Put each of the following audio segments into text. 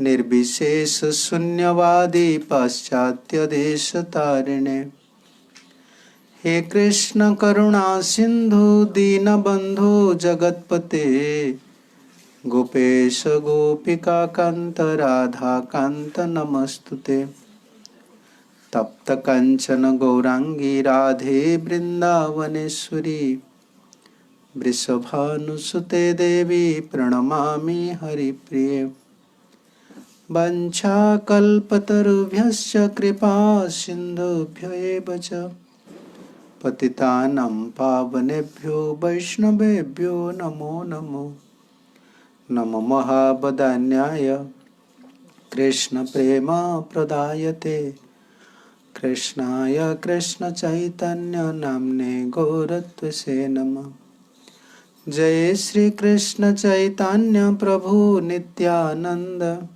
निर्विशेष शून्यवादी पाश्चात्य देश तारिणे। हे कृष्ण करुणा सिंधु दीनबंधु जगतपते, गोपेश गोपिका कांत राधा कांत नमस्तुते। तप्त कंचन गौरांगी राधे वृंदावनेश्वरी, वृषभानुसुते देवी प्रणमामि हरिप्रिये। वंशाकल्पतरुभ्यश्च कृपा सिन्धुभ्यो एव च, पतितानां पावनेभ्यो वैष्णवेभ्यो नमो नमो। नमो महावदान्याय कृष्ण प्रेम प्रदायते, कृष्णाय कृष्ण चैतन्य नाम्ने गौरत्वसे नमः। जय श्री कृष्ण चैतन्य प्रभु नित्यानंद,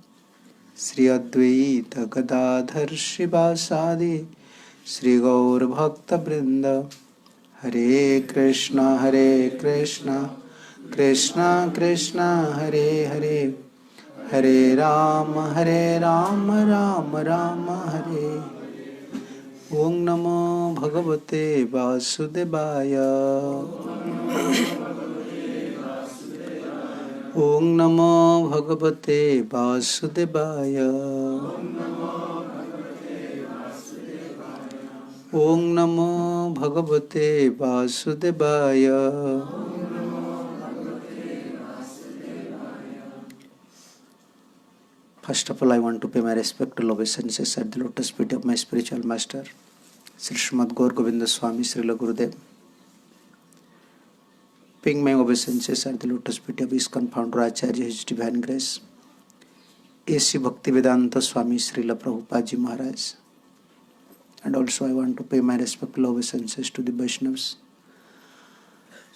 श्री अद्वैत गदाधर शिवासादि श्री गौर भक्त वृंद। हरे कृष्ण कृष्ण कृष्ण हरे हरे, हरे राम राम राम हरे। ओम नमो भगवते वासुदेवाय, ओम नमो भगवते वासुदेवाय, ओम नमो भगवते वासुदेवाय। First of all, I want to pay my respectful obeisances at the lotus feet of my spiritual master, Sri Srimad Gaur Govinda Swami Srila Gurudev. Paying my obeisances at the lotus feet of ISKCON founder Acharya His Divine Grace, A.C. Bhaktivedanta Swami Srila Prabhupada Ji Maharaj. And also I want to pay my respectful obeisances to the Vaishnavas,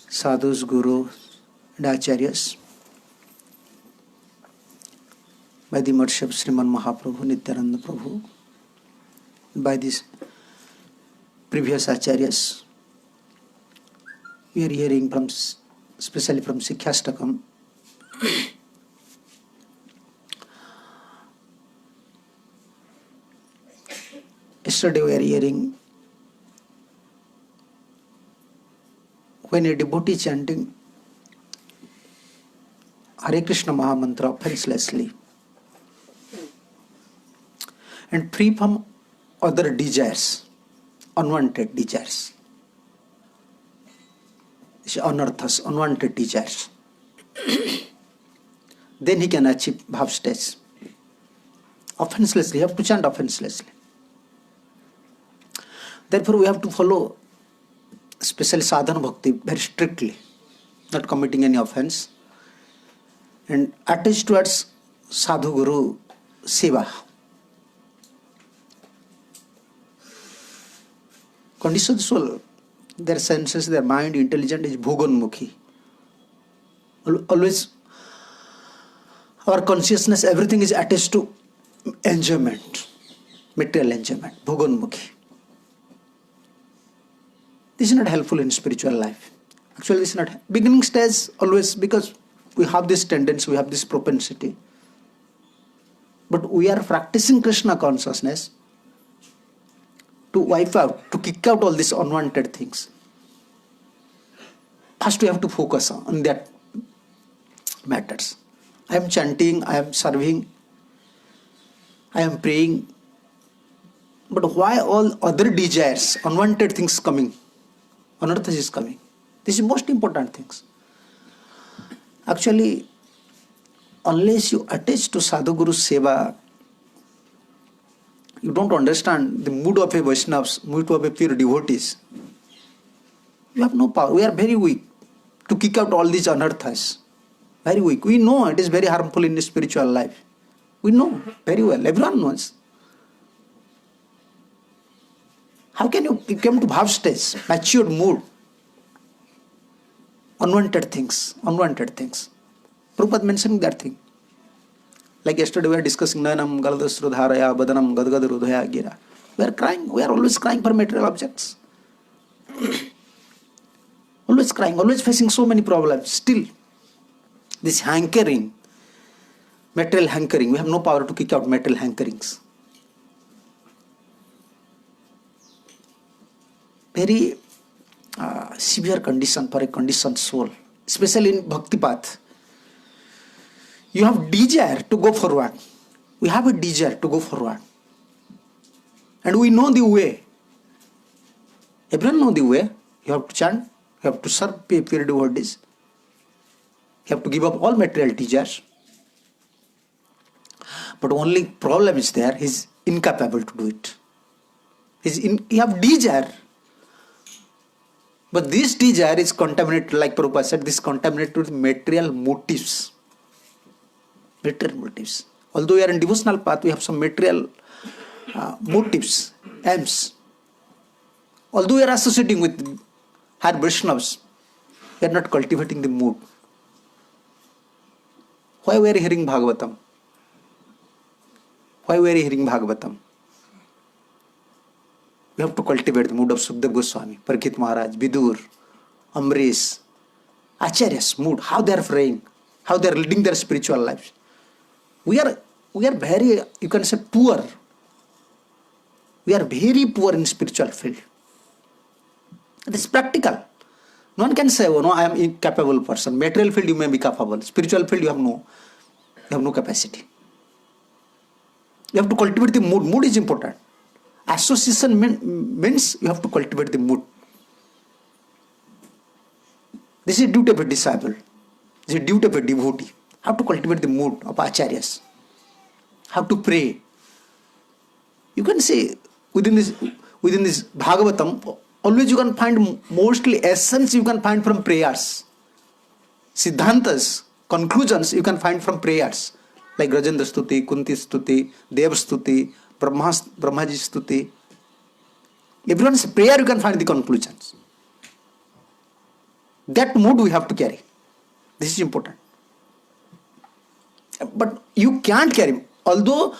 Sadhus, Guru and Acharyas. By the mercy of Sriman Mahaprabhu, Nityananda Prabhu, by these previous Acharyas, we are hearing from, especially from Sikshastakam, yesterday we are hearing when a devotee chanting Hare Krishna Mahamantra offenselessly and free from other desires, unwanted desires, anarthas, unwanted desires, then he can achieve bhav stage. Offenselessly, you have to chant offenselessly. Therefore, we have to follow especially sadhana bhakti very strictly, not committing any offense, and attach towards sadhu guru seva. Conditioned soul, their senses, their mind, intelligence is bhogonmukhi. Always our consciousness, everything is attached to enjoyment, material enjoyment, bhogonmukhi. This is not helpful in spiritual life. Actually, this is not beginning stage always, because we have this tendency, we have this propensity. But we are practicing Krishna consciousness to wipe out, to kick out all these unwanted things. First we have to focus on that matters. I am chanting, I am serving, I am praying. But why all other desires, unwanted things coming? Anarthas is coming. This is most important things. Actually, unless you attach to Sadhu Guru Seva, you don't understand the mood of a Vaishnavas, mood of a pure devotees. You have no power. We are very weak to kick out all these anarthas. Very weak. We know it is very harmful in the spiritual life. We know very well. Everyone knows. How can you come to bhav stage, matured mood? Unwanted things. Prabhupada mentioning that thing. Like yesterday we were discussing Nanam Galadasrudharaya Badanam Gadgadrudhaya Gira. We are crying. We are always crying for material objects. Always crying, always facing so many problems. Still, this hankering Material hankering. We have no power to kick out material hankerings. Very severe condition for a conditioned soul, especially in bhakti path. You have desire to go forward. We have a desire to go forward. And we know the way. Everyone know the way. You have to chant. You have to serve pure devotees. You have to give up all material desires. But only problem is there, he is incapable to do it. He have desire. But this desire is contaminated, like Prabhupada said, this is contaminated with material motives. Material motives. Although we are in devotional path, we have some material motives, aims. Although we are associating with higher Vaishnavas, we are not cultivating the mood. Why we are hearing Bhagavatam? Why we are hearing Bhagavatam? We have to cultivate the mood of Sukdev Goswami, Parikshit Maharaj, Vidur, Amrish, Acharya's mood, how they are praying, how they are leading their spiritual lives. We are very, you can say, poor. We are very poor in spiritual field. It is practical. No one can say, oh no, I am incapable person. Material field you may be capable. Spiritual field you have no capacity. You have to cultivate the mood. Mood is important. Association means you have to cultivate the mood. This is duty of a disciple. This is duty of a devotee. How to cultivate the mood of acharyas. How to pray. You can say within this Bhagavatam, always you can find mostly essence you can find from prayers. Siddhantas, conclusions you can find from prayers. Like Rajendra Stuti, Kunti Stuti, Dev Stuti, Brahmaji Stuti. Everyone's prayer you can find the conclusions. That mood we have to carry. This is important. But you can't carry. Although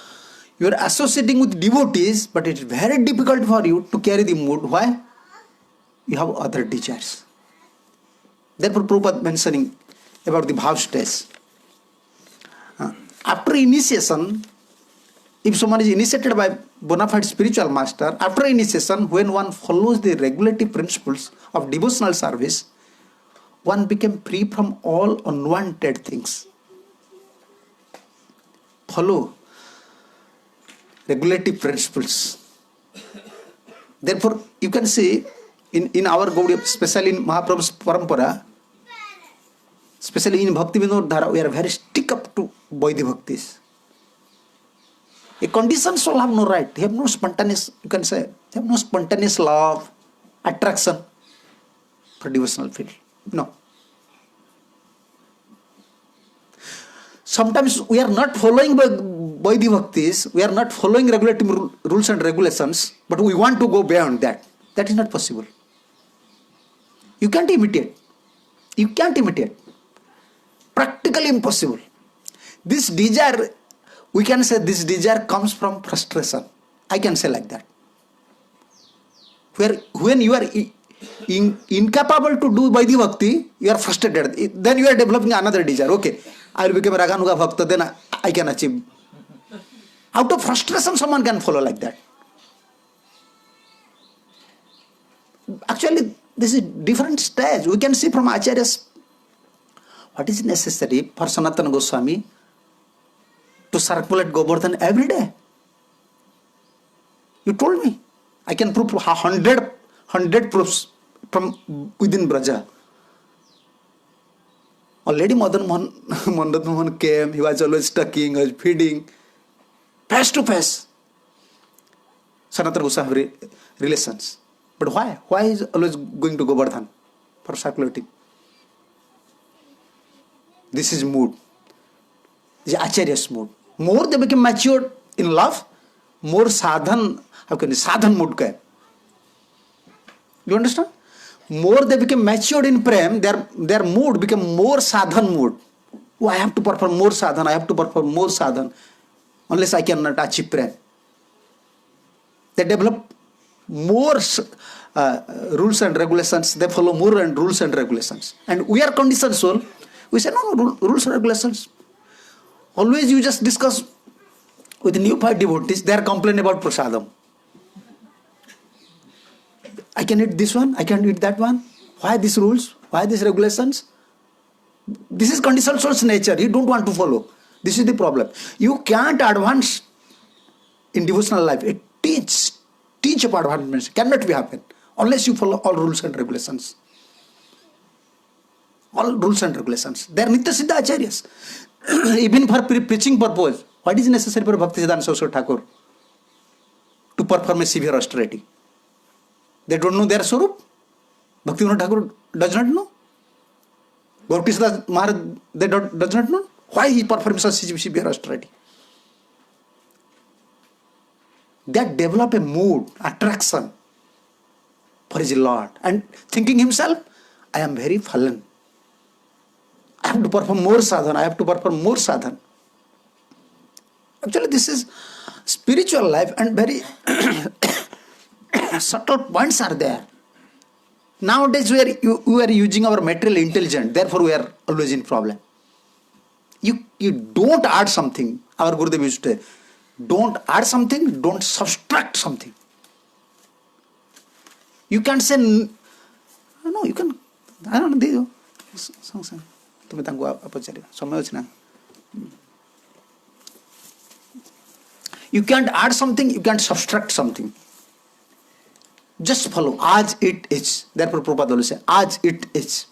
you are associating with devotees, but it is very difficult for you to carry the mood. Why? You have other desires. Therefore, Prabhupada mentioning about the bhav stage. After initiation, if someone is initiated by bona fide spiritual master, after initiation, when one follows the regulative principles of devotional service, one became free from all unwanted things. Follow regulative principles. Therefore, you can see in our Gaudiya, especially in Mahaprabhu's Parampara, especially in Bhakti Vinod Dhara, we are very stick up to Vaidhi Bhaktis. A conditioned soul have no right. They have no spontaneous, you can say, they have no spontaneous love, attraction for devotional field. No. Sometimes we are not following Vaidhi Bhaktis, we are not following regulative rules and regulations, but we want to go beyond that. That is not possible. You can't imitate. You can't imitate. Practically impossible. This desire, we can say this desire comes from frustration. I can say like that. When you are incapable to do Vaidhi Bhakti, you are frustrated. Then you are developing another desire. Okay, I will become a Raganuga Bhakta, then I can achieve. Out of frustration, someone can follow like that. Actually, this is different stage. We can see from Acharyas what is necessary for Sanatana Goswami to circulate Govardhan every day. You told me. I can prove 100 proofs from within Braja. Already Madan Mohan came. He was always tucking, was feeding. Face to face. Sanatana Goswami relations. But why? Why is always going to Govardhan for circulating? This is mood. This is Acharya's mood. More they become matured in love, more sadhan, how can you sadhan mood ka hai. You understand? More they become matured in prem, their mood become more sadhan mood. Oh, I have to perform more sadhan, I have to perform more sadhan. Unless I cannot achieve prem. They develop more rules and regulations. They follow more rules and regulations. And we are conditioned soul. We say, no, rules and regulations. Always you just discuss with neophyte devotees, they are complaining about prasadam. I can eat this one, I can eat that one. Why these rules? Why these regulations? This is conditioned soul's nature. You don't want to follow. This is the problem. You can't advance in devotional life. It teach about advancement cannot be happen unless you follow all rules and regulations. All rules and regulations. They are Nitya Siddha Acharyas. Even for preaching purpose, what is necessary for Bhaktisiddhanta Saraswati Thakur? To perform a severe austerity. They don't know their Swarup. Bhaktivinoda Thakur does not know. Gaurkishda Maharaj does not know. Why he performs such severe austerity? That develop a mood, attraction for his Lord. And thinking himself, I am very fallen. I have to perform more sadhana. I have to perform more sadhana. Actually, this is spiritual life and very subtle points are there. Nowadays, we are using our material intelligence. Therefore, we are always in problem. You don't add something. Our Gurudev used to say, don't add something, don't subtract something. You can't say, no, you can, I don't know, you can't add something, you can't subtract something. Just follow, as it is. Therefore, Prabhupada always say, as it is.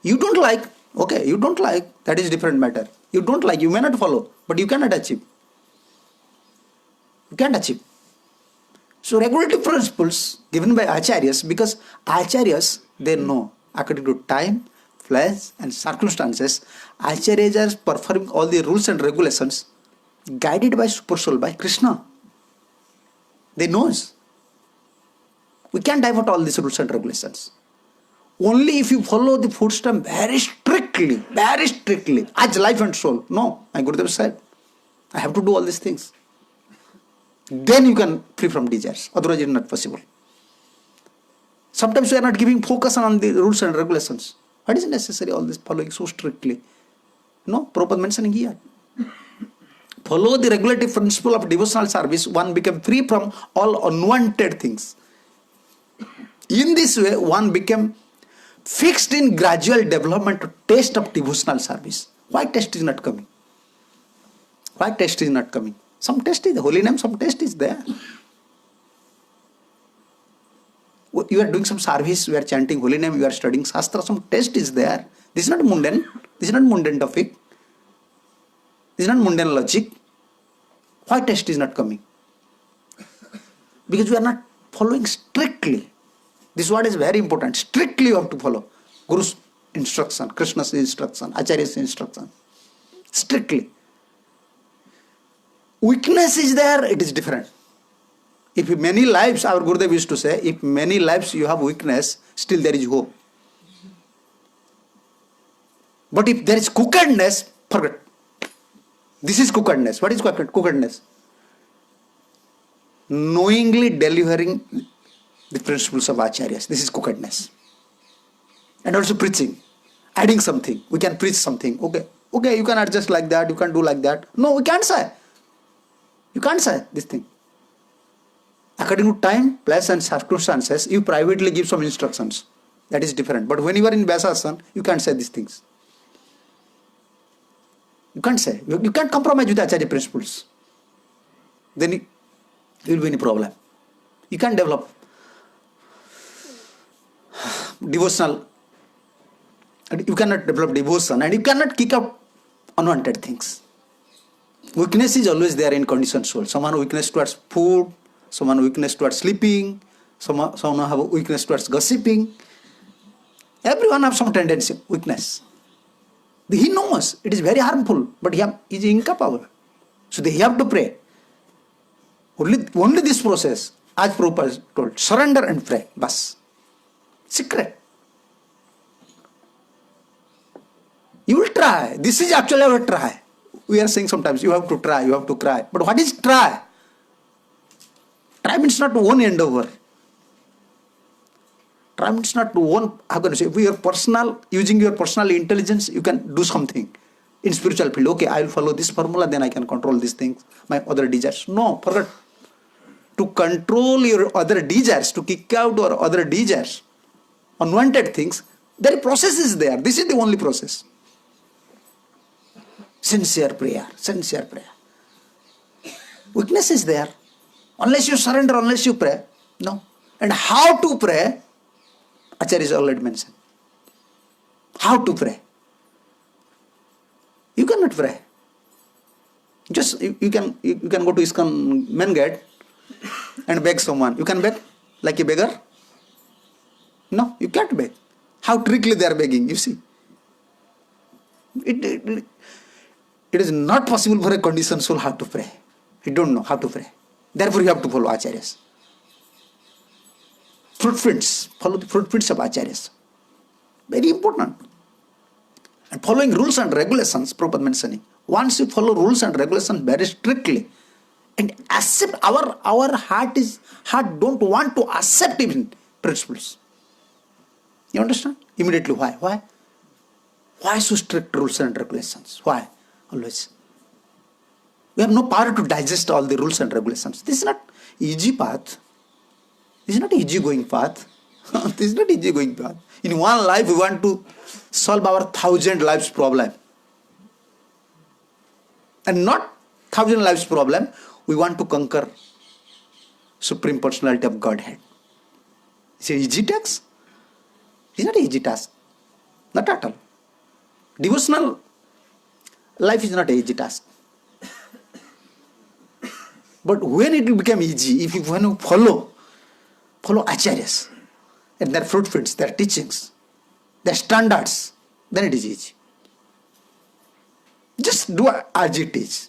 You don't like, okay, you don't like, that is different matter. You don't like, you may not follow, but you cannot achieve. You can't achieve. So regulative principles given by Acharyas, because Acharyas, they know according to time, place and circumstances, Acharyas are performing all the rules and regulations guided by Super Soul, by Krishna. They knows. We can't divert all these rules and regulations. Only if you follow the footsteps very strictly, as life and soul. No, my Gurudev said, I have to do all these things. Then you can free from desires. Otherwise it is not possible. Sometimes we are not giving focus on the rules and regulations. What is necessary all this following so strictly? No, Prabhupada mentioning here. Follow the regulative principle of devotional service, one became free from all unwanted things. In this way, one became fixed in gradual development to taste of devotional service. Why taste is not coming? Why taste is not coming? Some taste is, holy name, some taste is there. You are doing some service, you are chanting holy name, you are studying Shastra, some taste is there. This is not mundane. This is not mundane topic. This is not mundane logic. Why taste is not coming? Because we are not following strictly. This word is very important. Strictly you have to follow. Guru's instruction, Krishna's instruction, Acharya's instruction. Strictly. Weakness is there, it is different. If many lives, our Gurudev used to say, if many lives you have weakness, still there is hope. But if there is crookedness, forget. This is crookedness. What is crookedness? Knowingly delivering the principles of Acharyas. This is crookedness. And also preaching. Adding something. We can preach something. Okay, you can adjust like that, you can do like that. No, we can't say. You can't say this thing. According to time, place and circumstances, you privately give some instructions. That is different. But when you are in Vyasasana, you can't say these things. You can't say. You can't compromise with Acharya principles. Then you will be in a problem. You can't develop devotional. You cannot develop devotion and you cannot kick out unwanted things. Weakness is always there in conditioned soul. Someone weakness towards food, someone weakness towards sleeping, someone have a weakness towards gossiping. Everyone has some tendency, weakness. He knows it is very harmful, but he is incapable. So they have to pray. Only this process, as Prabhupada told, surrender and pray. Bas. Secret. You will try. This is actually our try. We are saying sometimes you have to try, you have to cry. But what is try? Try means not one endeavor. Try means not one, how can you say, if you are personal, using your personal intelligence, you can do something. in spiritual field. Okay, I will follow this formula, then I can control these things, my other desires. No, forget. To control your other desires, to kick out your other desires, unwanted things, their process is there. This is the only process. Sincere prayer, sincere prayer. Weakness is there. Unless you surrender, unless you pray. No. And how to pray, Acharya is already mentioned. How to pray. You cannot pray. Just you can go to ISKCON main gate and beg someone. You can beg like a beggar? No, you can't beg. How trickily they are begging, you see. It is not possible for a conditioned soul how to pray. You don't know how to pray. Therefore you have to follow Acharyas. Footprints. Follow the footprints of Acharyas. Very important. And following rules and regulations, Prabhupada mentioning. Once you follow rules and regulations very strictly, and accept, our heart don't want to accept even principles. You understand? Immediately why? Why so strict rules and regulations? Why? Always. We have no power to digest all the rules and regulations. This is not easy path. This is not easy going path. This is not easy going path. In one life we want to solve our 1,000 lives problem. And not 1,000 lives problem, we want to conquer Supreme Personality of Godhead. Is it easy task? It's not an easy task. Not at all. Devotional life is not an easy task. But when it will become easy, when you follow Acharyas and their footprints, their teachings, their standards, then it is easy. Just do as it is.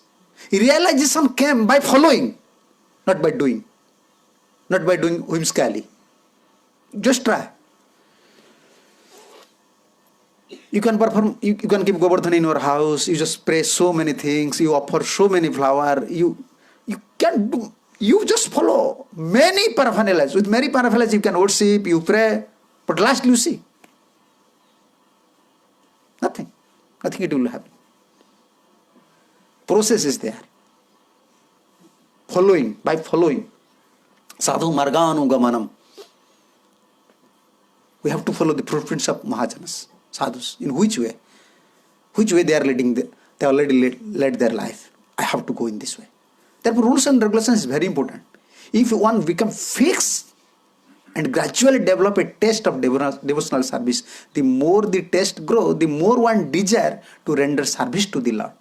Realization came by following, not by doing. Not by doing whimsically. Just try. You can perform, you can keep Govardhan in your house, you just pray so many things, you offer so many flowers, you can do, you just follow many paraphernalias. With many paraphernalias you can worship, you pray, but lastly you see. Nothing it will happen. Process is there. By following. Sadhu marganu gamanam. We have to follow the footprints of Mahajanas, sadhus. In which way? Which way they are leading, they already led their life. I have to go in this way. Therefore, rules and regulations is very important. If one become fixed and gradually develop a taste of devotional service, the more the taste grows, the more one desire to render service to the Lord.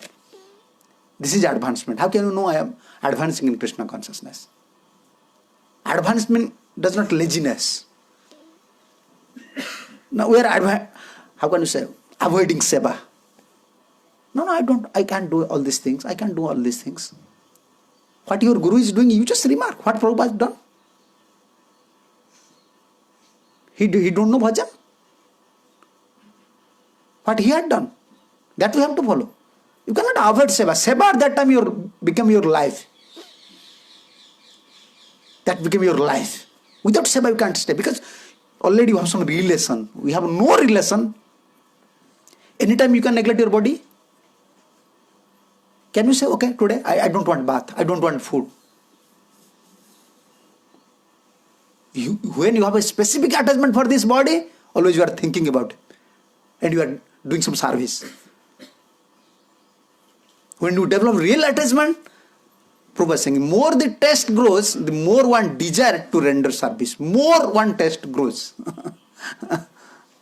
This is advancement. How can you know I am advancing in Krishna consciousness? Advancement does not laziness. Now we are how can you say avoiding seva? No, I can't do all these things. I can't do all these things. What your guru is doing, you just remark what Prabhupada has done. He don't know bhajan. What he had done, that we have to follow. You cannot avoid seva. Seva at that time become your life. That became your life. Without seva you can't stay, because already you have some relation. We have no relation. Anytime you can neglect your body. Can you say, okay, today I don't want bath, I don't want food. When you have a specific attachment for this body, always you are thinking about it. And you are doing some service. When you develop real attachment, Prabhupada is saying, more the taste grows, the more one desire to render service. More one taste grows.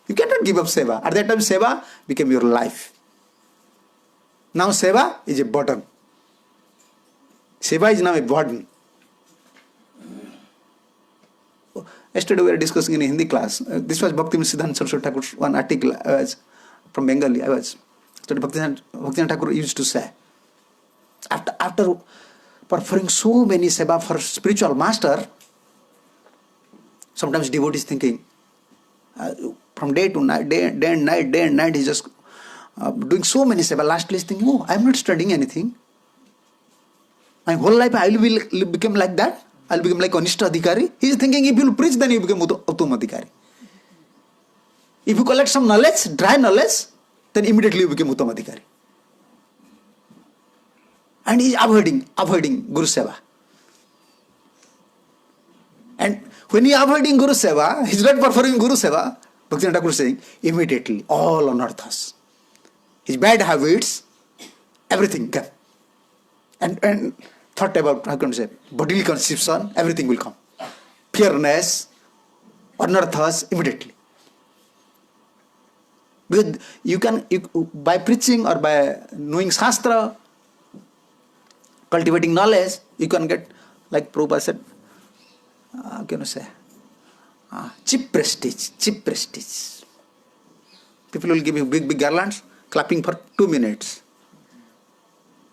You cannot give up seva. At that time, seva became your life. Now seva is a burden. Seva is now a burden. Yesterday we were discussing in a Hindi class. This was Bhakti Siddhanta Saraswati Thakur's one article. I was from Bengali. Bhakti Thakur used to say, after performing so many seva for spiritual master, sometimes devotee is thinking, from day and night, he's just doing so many seva. Lastly he's thinking, oh, I'm not studying anything. My whole life I will become like that. I'll become like Anishta Adhikari. He is thinking, if you preach, then you become Uttam Adhikari. If you collect some knowledge, dry knowledge, then immediately you become Uttam Adhikari. and he is avoiding Guru Seva. And when he is avoiding Guru Seva, he is not performing Guru Seva, Bhaktivinoda Thakur is saying, immediately all unearthas. His bad habits, everything come. And thought about, how can I say, bodily conception, everything will come. Fearness, unearthas, immediately. Because you can, by preaching or by knowing Shastra, cultivating knowledge, you can get, like Prabhupada said, how can I say, cheap prestige. People will give you big garlands, clapping for 2 minutes.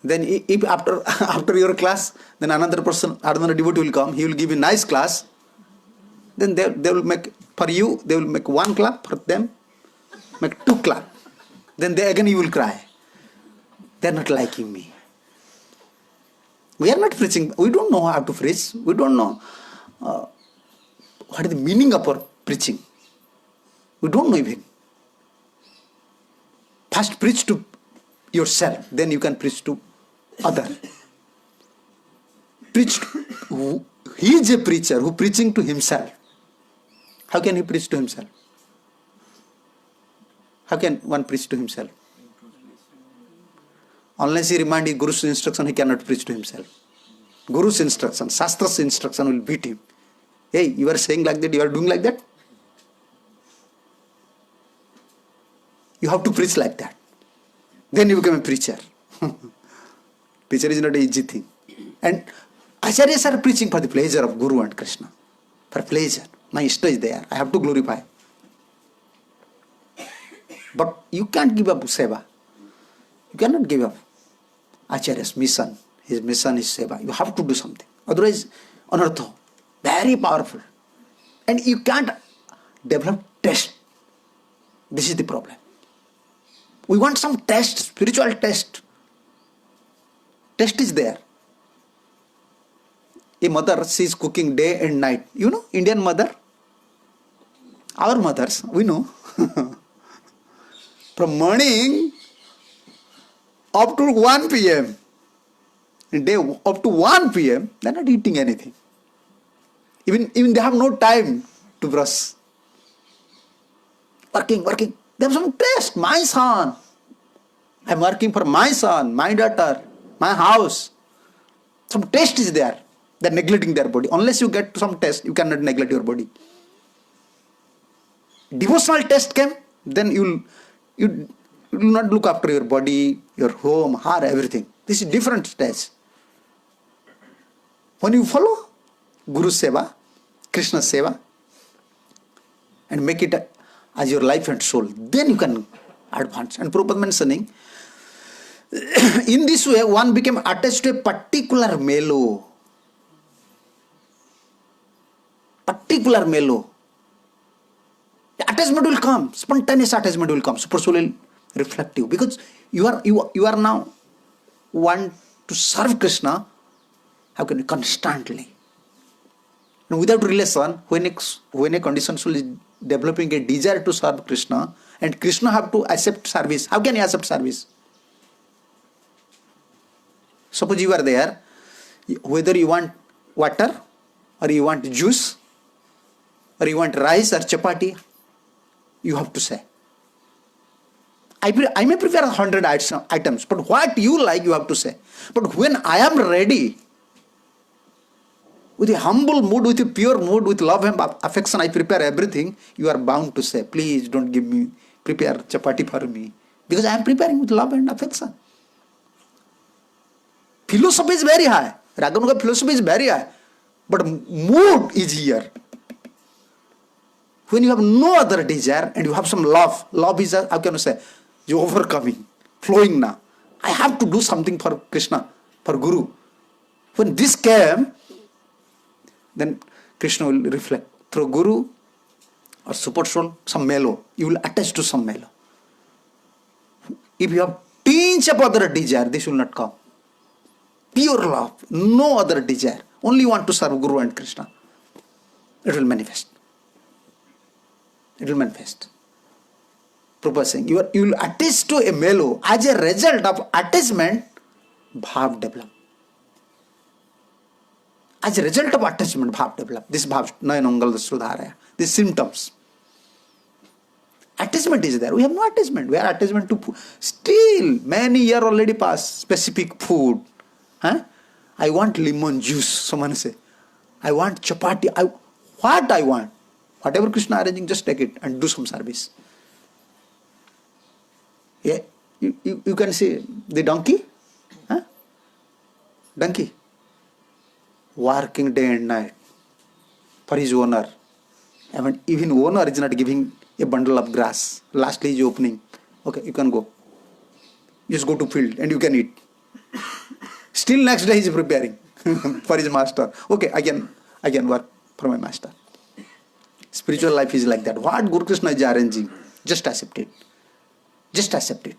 Then if after your class, then another devotee will come, he will give you nice class. Then they will make, for you, they will make 1 clap, for them, make 2 clap. Then again you will cry. They are not liking me. We are not preaching. We don't know how to preach. We don't know what is the meaning of our preaching. We don't know even. First preach to yourself, then you can preach to other. He is a preacher who preaching to himself. How can he preach to himself? How can one preach to himself? Unless he reminds Guru's instruction, he cannot preach to himself. Guru's instruction, Shastra's instruction will beat him. Hey, you are saying like that, you are doing like that. You have to preach like that. Then you become a preacher. Preacher is not an easy thing. And Acharyas are preaching for the pleasure of Guru and Krishna. For pleasure. My Ishta is there. I have to glorify. But you can't give up Seva. You cannot give up Acharya's mission. His mission is Seva. You have to do something. Otherwise, anartha. Very powerful. And you can't develop test. This is the problem. We want some test, spiritual test. Test is there. A mother, she is cooking day and night. You know, Indian mother. Our mothers, we know. From morning up to 1 p.m. Day up to 1 p.m. they are not eating anything. Even they have no time to brush. Working. They have some test. My son. I am working for my son, my daughter, my house. Some test is there. They are neglecting their body. Unless you get some test, you cannot neglect your body. Devotional test came, then you will not look after your body, your home, heart, everything. This is different stage. When you follow Guru Seva, Krishna Seva, and make it as your life and soul, then you can advance. And Prabhupada mentioning, in this way, one became attached to a particular mellow. The attachment will come, spontaneous attachment will come, super soul will reflective. Because you are now want to serve Krishna, how can you constantly? And without relation, when a conditioned soul is developing a desire to serve Krishna, and Krishna have to accept service, how can he accept service? Suppose you are there, whether you want water, or you want juice, or you want rice or chapati, you have to say. I may prepare 100 items, but what you like, you have to say. But when I am ready, with a humble mood, with a pure mood, with love and affection, I prepare everything, you are bound to say, please don't prepare chapati for me. Because I am preparing with love and affection. Philosophy is very high. Raganuga philosophy is very high. But mood is here. When you have no other desire and you have some love is, how can you say, you overcoming, flowing now. I have to do something for Krishna, for Guru. When this came, then Krishna will reflect through Guru or support soul, some mellow. You will attach to some mellow. If you have tinge of other desire, this will not come. Pure love, no other desire. Only want to serve Guru and Krishna. It will manifest. It will manifest. Prabhupada saying, you will attach to a mellow. As a result of attachment, bhav develop. As a result of attachment, bhav develop. This bhav, nayanangal sudharaya. These symptoms. Attachment is there. We have no attachment. We are attachment to food. Still, many years already passed. Specific food. Huh? I want lemon juice. Someone say. I want chapati. What I want. Whatever Krishna arranging, just take it and do some service. Yeah, you can see the donkey. Huh? Donkey. Working day and night for his owner. I mean, even owner is not giving a bundle of grass. Lastly, is opening. Okay, you can go. Just go to field and you can eat. Still next day he is preparing for his master. Okay, I can work for my master. Spiritual life is like that. What Guru Krishna is arranging, just accept it. Just accept it.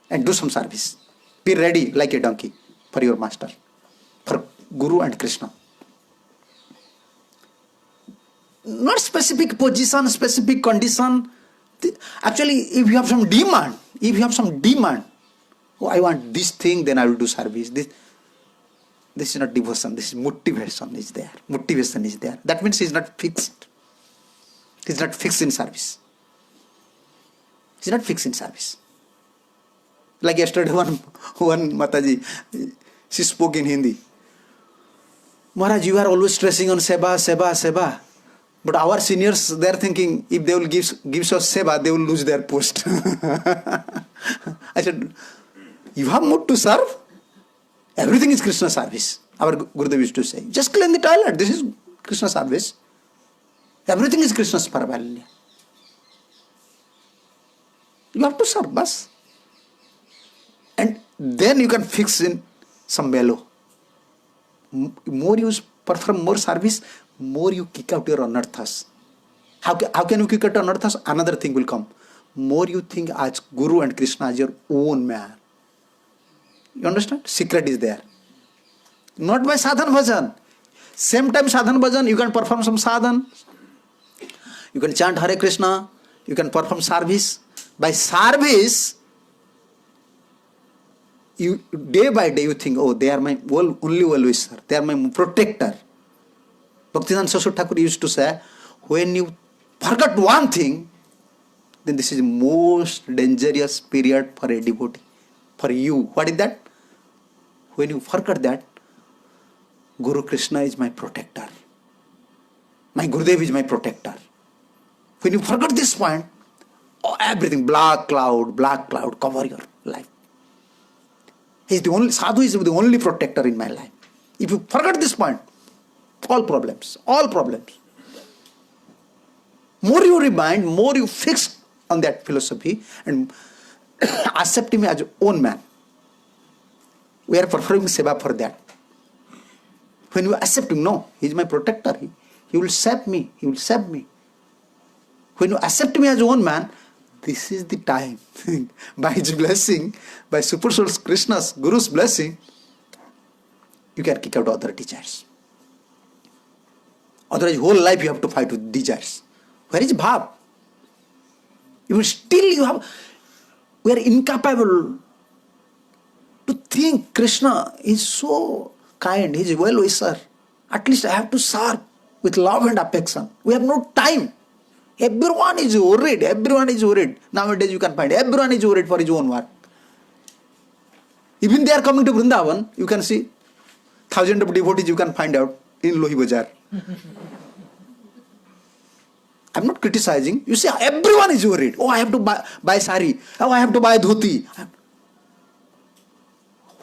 And do some service. Be ready like a donkey for your master. For Guru and Krishna. Not specific position, specific condition. Actually, if you have some demand, oh, I want this thing, then I will do service. This is not devotion, this is motivation is there. Motivation is there. That means he is not fixed. He is not fixed in service. He is not fixed in service. Like yesterday, one Mataji, she spoke in Hindi. Maharaj, you are always stressing on seva. But our seniors, they are thinking, if they will give us seva, they will lose their post. I said, you have mood to serve? Everything is Krishna service. Our Gurudev used to say, just clean the toilet. This is Krishna service. Everything is Krishna's parvalya. You have to serve, bas. And then you can fix in some mellow. More you perform more service, more you kick out your anarthas. How can you kick out anarthas? Another thing will come. More you think as Guru and Krishna as your own man. You understand? Secret is there. Not by sadhan bhajan. Same time sadhan bhajan, you can perform some sadhan. You can chant Hare Krishna. You can perform service. By service, you day by day you think, oh, they are my only well-wisher. They are my protector. Bhaktivedanta Saraswati Thakur used to say, when you forget one thing, then this is the most dangerous period for a devotee. For you. What is that? When you forget that, Guru Krishna is my protector. My Gurudev is my protector. When you forget this point, oh, everything, black cloud cover your life. Sadhu is the only protector in my life. If you forget this point, all problems. More you remind, more you fix on that philosophy and accept him as your own man. We are performing seva for that. When you accept him, no, he is my protector. He will save me. When you accept me as your own man, this is the time. By his blessing, by Super Soul Krishna's, Guru's blessing, you can kick out other desires. Otherwise, whole life you have to fight with desires. Where is bhav? We are incapable to think Krishna is so kind, he is well-wisher. At least I have to serve with love and affection. We have no time. Everyone is worried. Nowadays you can find everyone is worried for his own work. Even they are coming to Vrindavan, you can see thousands of devotees you can find out in Lohi Bazaar. I'm not criticizing. You see, everyone is worried. Oh, I have to buy sari. Oh, I have to buy dhoti.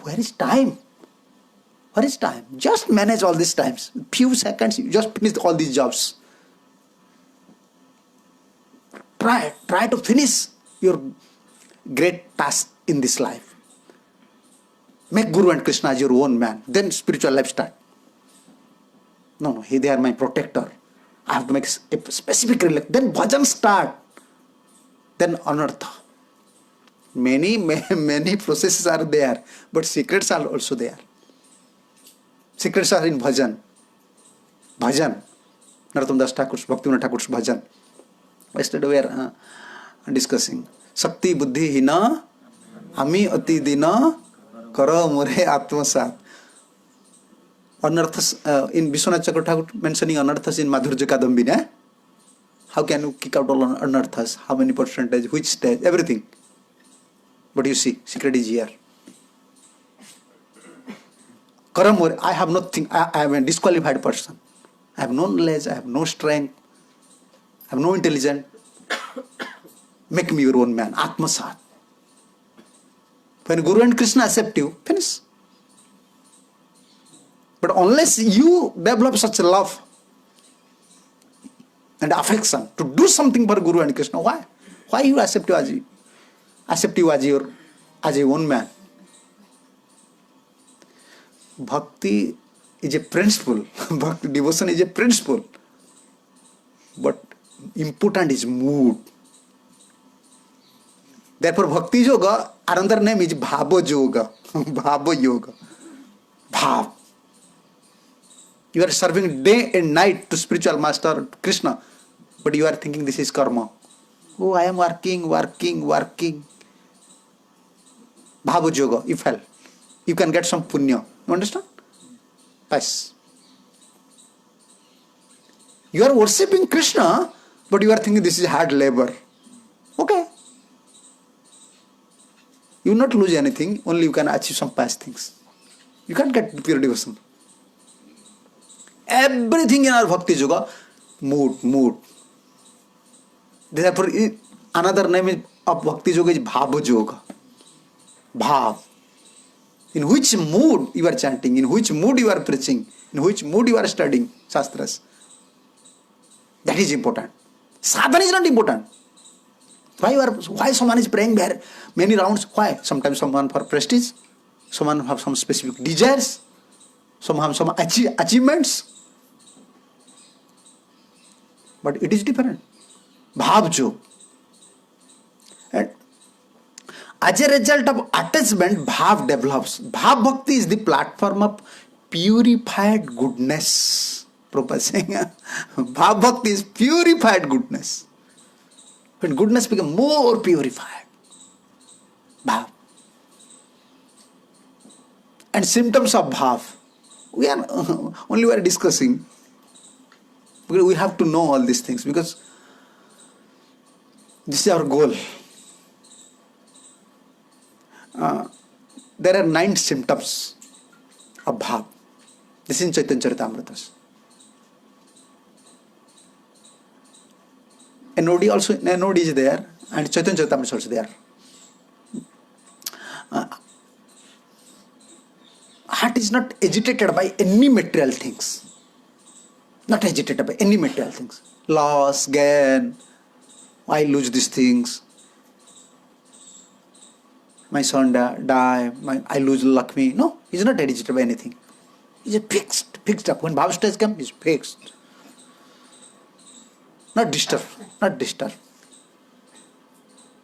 Where is time? Just manage all these times. Few seconds, you just finish all these jobs. Try to finish your great task in this life. Make Guru and Krishna as your own man. Then spiritual life start. No, they are my protector. I have to make a specific relation. Then bhajan start. Then anartha. Many processes are there, but secrets are also there. Secrets are in bhajan. Narottam Das Thakur's, Bhaktivinoda Thakur's bhajan. Yesterday we are discussing. Sakti buddhi hina, ami ati dina, kara more atmasat. Anarthas in Vishwanath Chakravarti mentioning anarthas in Madhurya Kadambini. How can you kick out all anarthas? How many percentage? Which stage? Everything. But you see, secret is here. Karamore, I have nothing. I am a disqualified person. I have no knowledge. I have no strength. I have no intelligence. Make me your own man. Atmasat. When Guru and Krishna accept you, finish. But unless you develop such a love and affection to do something for Guru and Krishna, why? Why you accept you as your own man? Bhakti is a principle. Bhakti devotion is a principle. But important is mood. Therefore, Bhakti Yoga, another name is Bhava Yoga. Bhava Yoga. Bhav. You are serving day and night to spiritual master Krishna, but you are thinking this is karma. Oh, I am working. Bhava Yoga, you fell. You can get some punya. You understand? Yes. You are worshipping Krishna, but you are thinking this is hard labor. Okay. You will not lose anything, only you can achieve some past things. You can't get pure devotion. Everything in our Bhakti Yoga, mood. Therefore, another name of Bhakti Yoga is Bhava Yoga. Bhav. In which mood you are chanting, in which mood you are preaching, in which mood you are studying Shastras. That is important. Sadhana is not important. Why someone is praying there many rounds? Why? Sometimes someone for prestige, someone have some specific desires, some have some achievements. But it is different. Bhav Yoga. And as a result of attachment, Bhav develops. Bhav Bhakti is the platform of purified goodness. Prabhupada saying, Bhav Bhakti is purified goodness. When goodness becomes more purified, Bhav. And symptoms of Bhav, we are discussing. We have to know all these things because this is our goal. There are 9 symptoms of Bhav. This is in Chaitanya Charitamrita. NOD is there and Chaitanya Charitamrita is also there. Heart is not agitated by any material things. Not agitated by any material things. Loss, gain, I lose these things. My son die, I lose Lakshmi. No, he's not agitated by anything. He's fixed up. When Bhav stage comes, he's fixed. Not disturbed.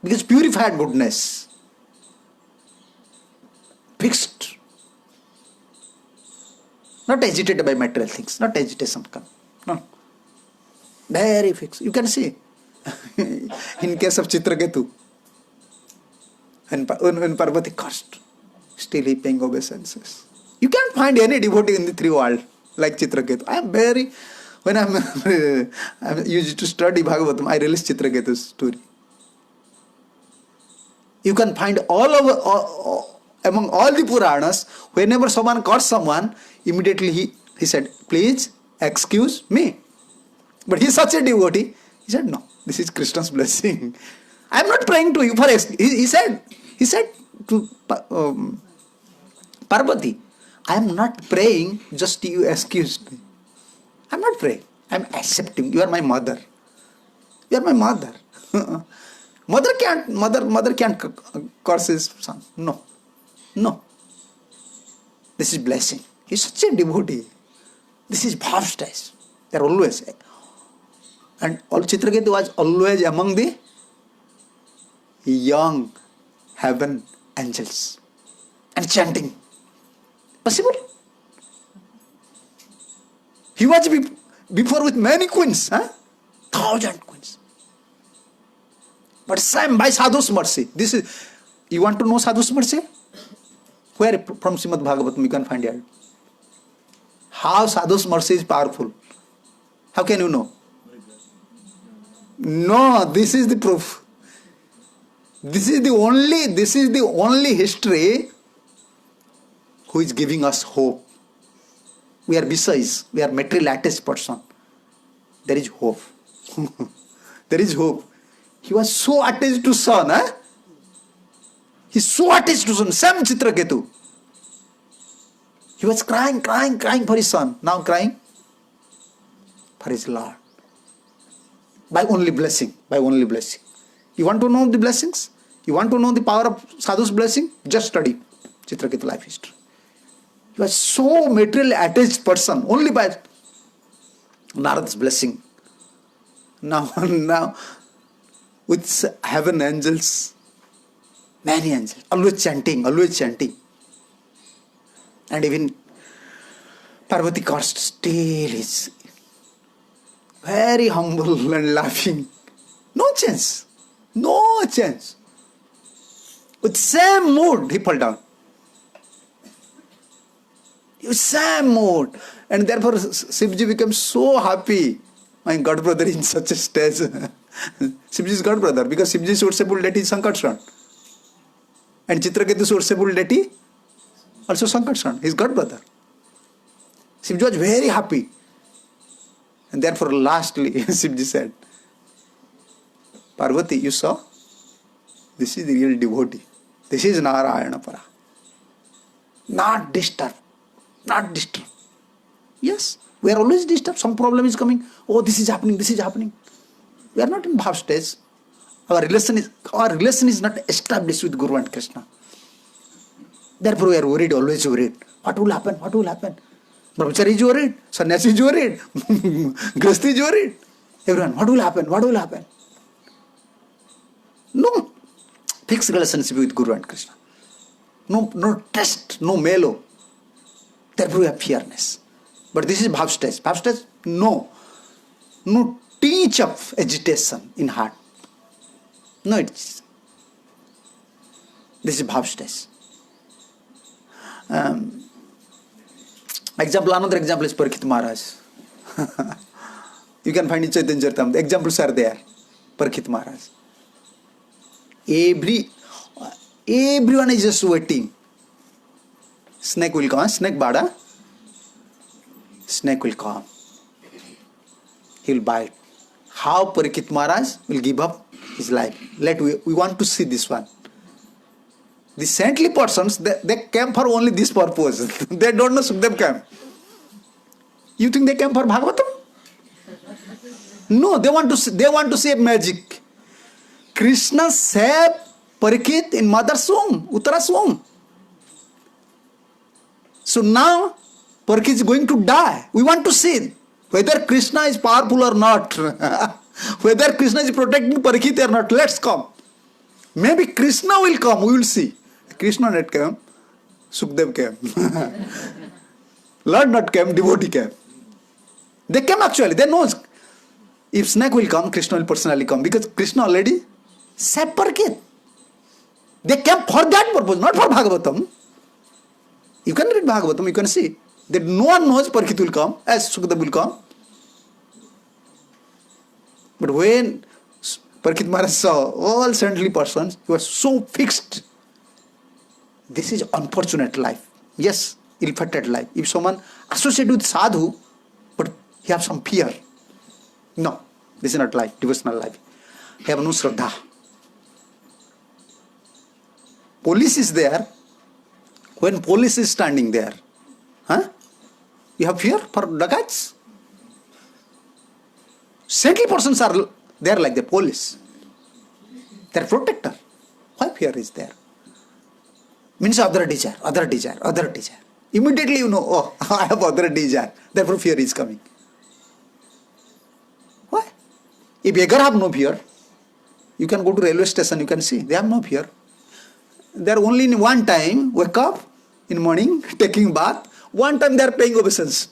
Because purified goodness. Fixed. Not agitated by material things. Not agitation come. No. Very fixed. You can see. In case of Chitraketu. When Parvati cursed, still he paying obeisances. You can't find any devotee in the 3 world like Chitraketu. When I'm used to study Bhagavatam, I release Chitraketu's story. You can find among all the Puranas, whenever someone cursed someone, immediately he said, please excuse me. But he's such a devotee. He said, no, this is Krishna's blessing. I am not praying to you for excuse. He said to Parvati, I am not praying just you excuse me. I am not praying. I am accepting. You are my mother. You are my mother. Mother can't curse his son. No. This is blessing. He is such a devotee. This is Bhav stage. They are always. And all Chitraketu was always among the young heaven angels and chanting. Possible? He was before with many queens, 1,000 queens. But same by Sadhu's mercy. You want to know Sadhu's mercy? Where from Srimad Bhagavatam you can find it? How sadhu's mercy is powerful. How can you know? No, this is the proof. This is the only history who is giving us hope. We are besides, we are material attached person. There is hope. There is hope. He was so attached to son, He's so attached to son. Same Chitraketu. He was crying for his son. Now crying for his Lord. By only blessing. You want to know the blessings? You want to know the power of sadhu's blessing? Just study Chitraketu life history. He was so material attached person only by Narad's blessing. Now with heaven angels, many angels, always chanting. And even Parvati Cost still is very humble and laughing. No chance. With same mood, he fell down. With same mood. And therefore, Shivji became so happy. My god brother is in such a stage. Shivji's god brother, because Shivji's sourceable deity is Sankarshan. And Chitraketu's sourceable deity also Sankarshan, his god brother. Shivji was very happy. And therefore, lastly, Shivji said, Parvati, you saw? This is the real devotee. This is Narayana Para. Not disturbed. Yes, we are always disturbed. Some problem is coming. Oh, this is happening. We are not in bhav stage. Our relation is not established with Guru and Krishna. Therefore, we are worried, always worried. What will happen? Brahmachari is worried. Sannyasi is worried. Grasti is worried. Everyone, what will happen? No fixed relationship with Guru and Krishna. No test, no melo. Therefore, we have fearness. But this is bhav stage. Bhav stage, no tinge of agitation in heart. No, this is bhav stage. Another example is Parikshit Maharaj. You can find in Chaitanya Charitamrita. Examples are there. Parikshit Maharaj. Everyone is just waiting. Snake will come. Snake bada. Snake will come. He will bite. How Parikshit Maharaj will give up his life. We want to see this one. The saintly persons, they came for only this purpose. They don't know Sukdev came. You think they came for Bhagavatam? No, they want to see magic. Krishna saved Parikshit in mother's womb, Uttara's womb. So now Parikshit is going to die. We want to see whether Krishna is powerful or not. Whether Krishna is protecting Parikshit or not. Let's come. Maybe Krishna will come. We will see. Krishna not came. Sukdev came. Lord not came. Devotee came. They came actually. They know if snake will come, Krishna will personally come. Because Krishna already saved Parikshit. They came for that purpose, not for Bhagavatam. You can read Bhagavatam, you can see that no one knows Parikshit will come, as Sukdev will come. But when Parikshit Maharaj saw all saintly persons, he was so fixed. This is unfortunate life. Yes, ill-fated life. If someone associated with sadhu, but he have some fear. No, this is not life, devotional life. He have no shraddha. Police is there. When police is standing there, you have fear for dagats? Saintly persons are there like the police. They are protector. Why fear is there? Means other desire. Immediately you know, oh, I have other desire. Therefore fear is coming. Why? If beggar have no fear, you can go to railway station, you can see, they have no fear. They are only in one time, wake up in morning, taking bath. One time they are paying obeisance.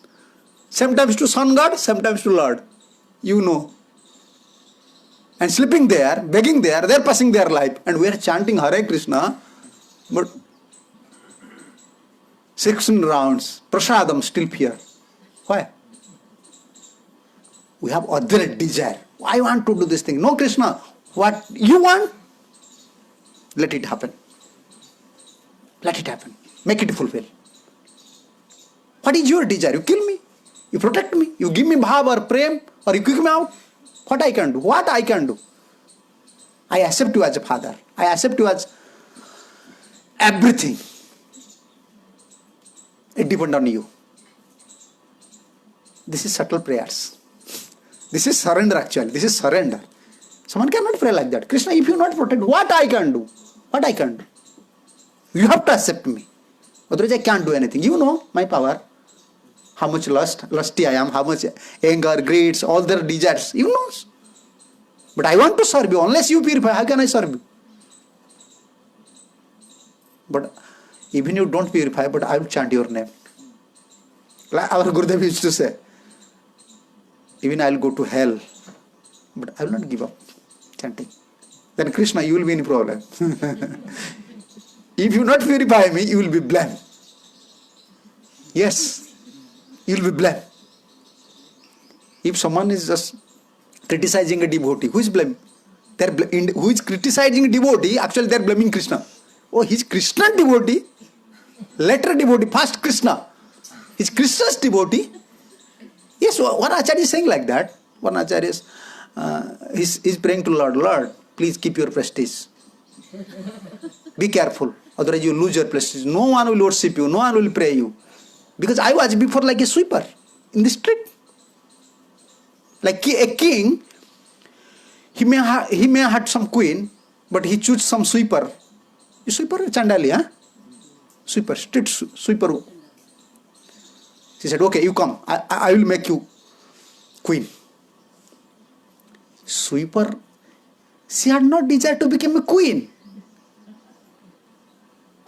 Sometimes to sun god, sometimes to Lord. You know. And sleeping there, begging there, they are passing their life. And we are chanting Hare Krishna. But 16 rounds, prasadam, still fear. Why? We have other desire. I want to do this thing. No, Krishna, what you want, let it happen. Let it happen. Make it fulfill. What is your desire? You kill me. You protect me. You give me bhav or prem, or you kick me out. What I can do? What I can do? I accept you as a father. I accept you as everything. It depends on you. This is subtle prayers. This is surrender actually. This is surrender. Someone cannot pray like that. Krishna, if you not protect, what I can do? What I can do? You have to accept me. Otherwise I can't do anything. You know my power. How much lusty I am, how much anger, greed, all their desires. You know. But I want to serve you. Unless you purify, how can I serve you? But even you don't purify, but I will chant your name. Like our Gurudev used to say, even I will go to hell, but I will not give up chanting. Then Krishna, you will be in problem. If you not purify me, you will be blamed. Yes, you will be blamed. If someone is just criticizing a devotee, who is blamed? Who is criticizing a devotee, actually they are blaming Krishna. Oh, he's Krishna's devotee, later devotee, first Krishna. He's Krishna's devotee. Yes, one Acharya is saying like that. One Acharya is praying to Lord, Lord, please keep your prestige. Be careful, otherwise you lose your prestige. No one will worship you, no one will pray you. Because I was before like a sweeper in the street. Like a king, he may have had some queen, but he choose some sweeper. You sweeper, Chandali, huh? Sweeper, street sweeper. She said, okay, you come. I will make you queen. Sweeper, she had not desire to become a queen.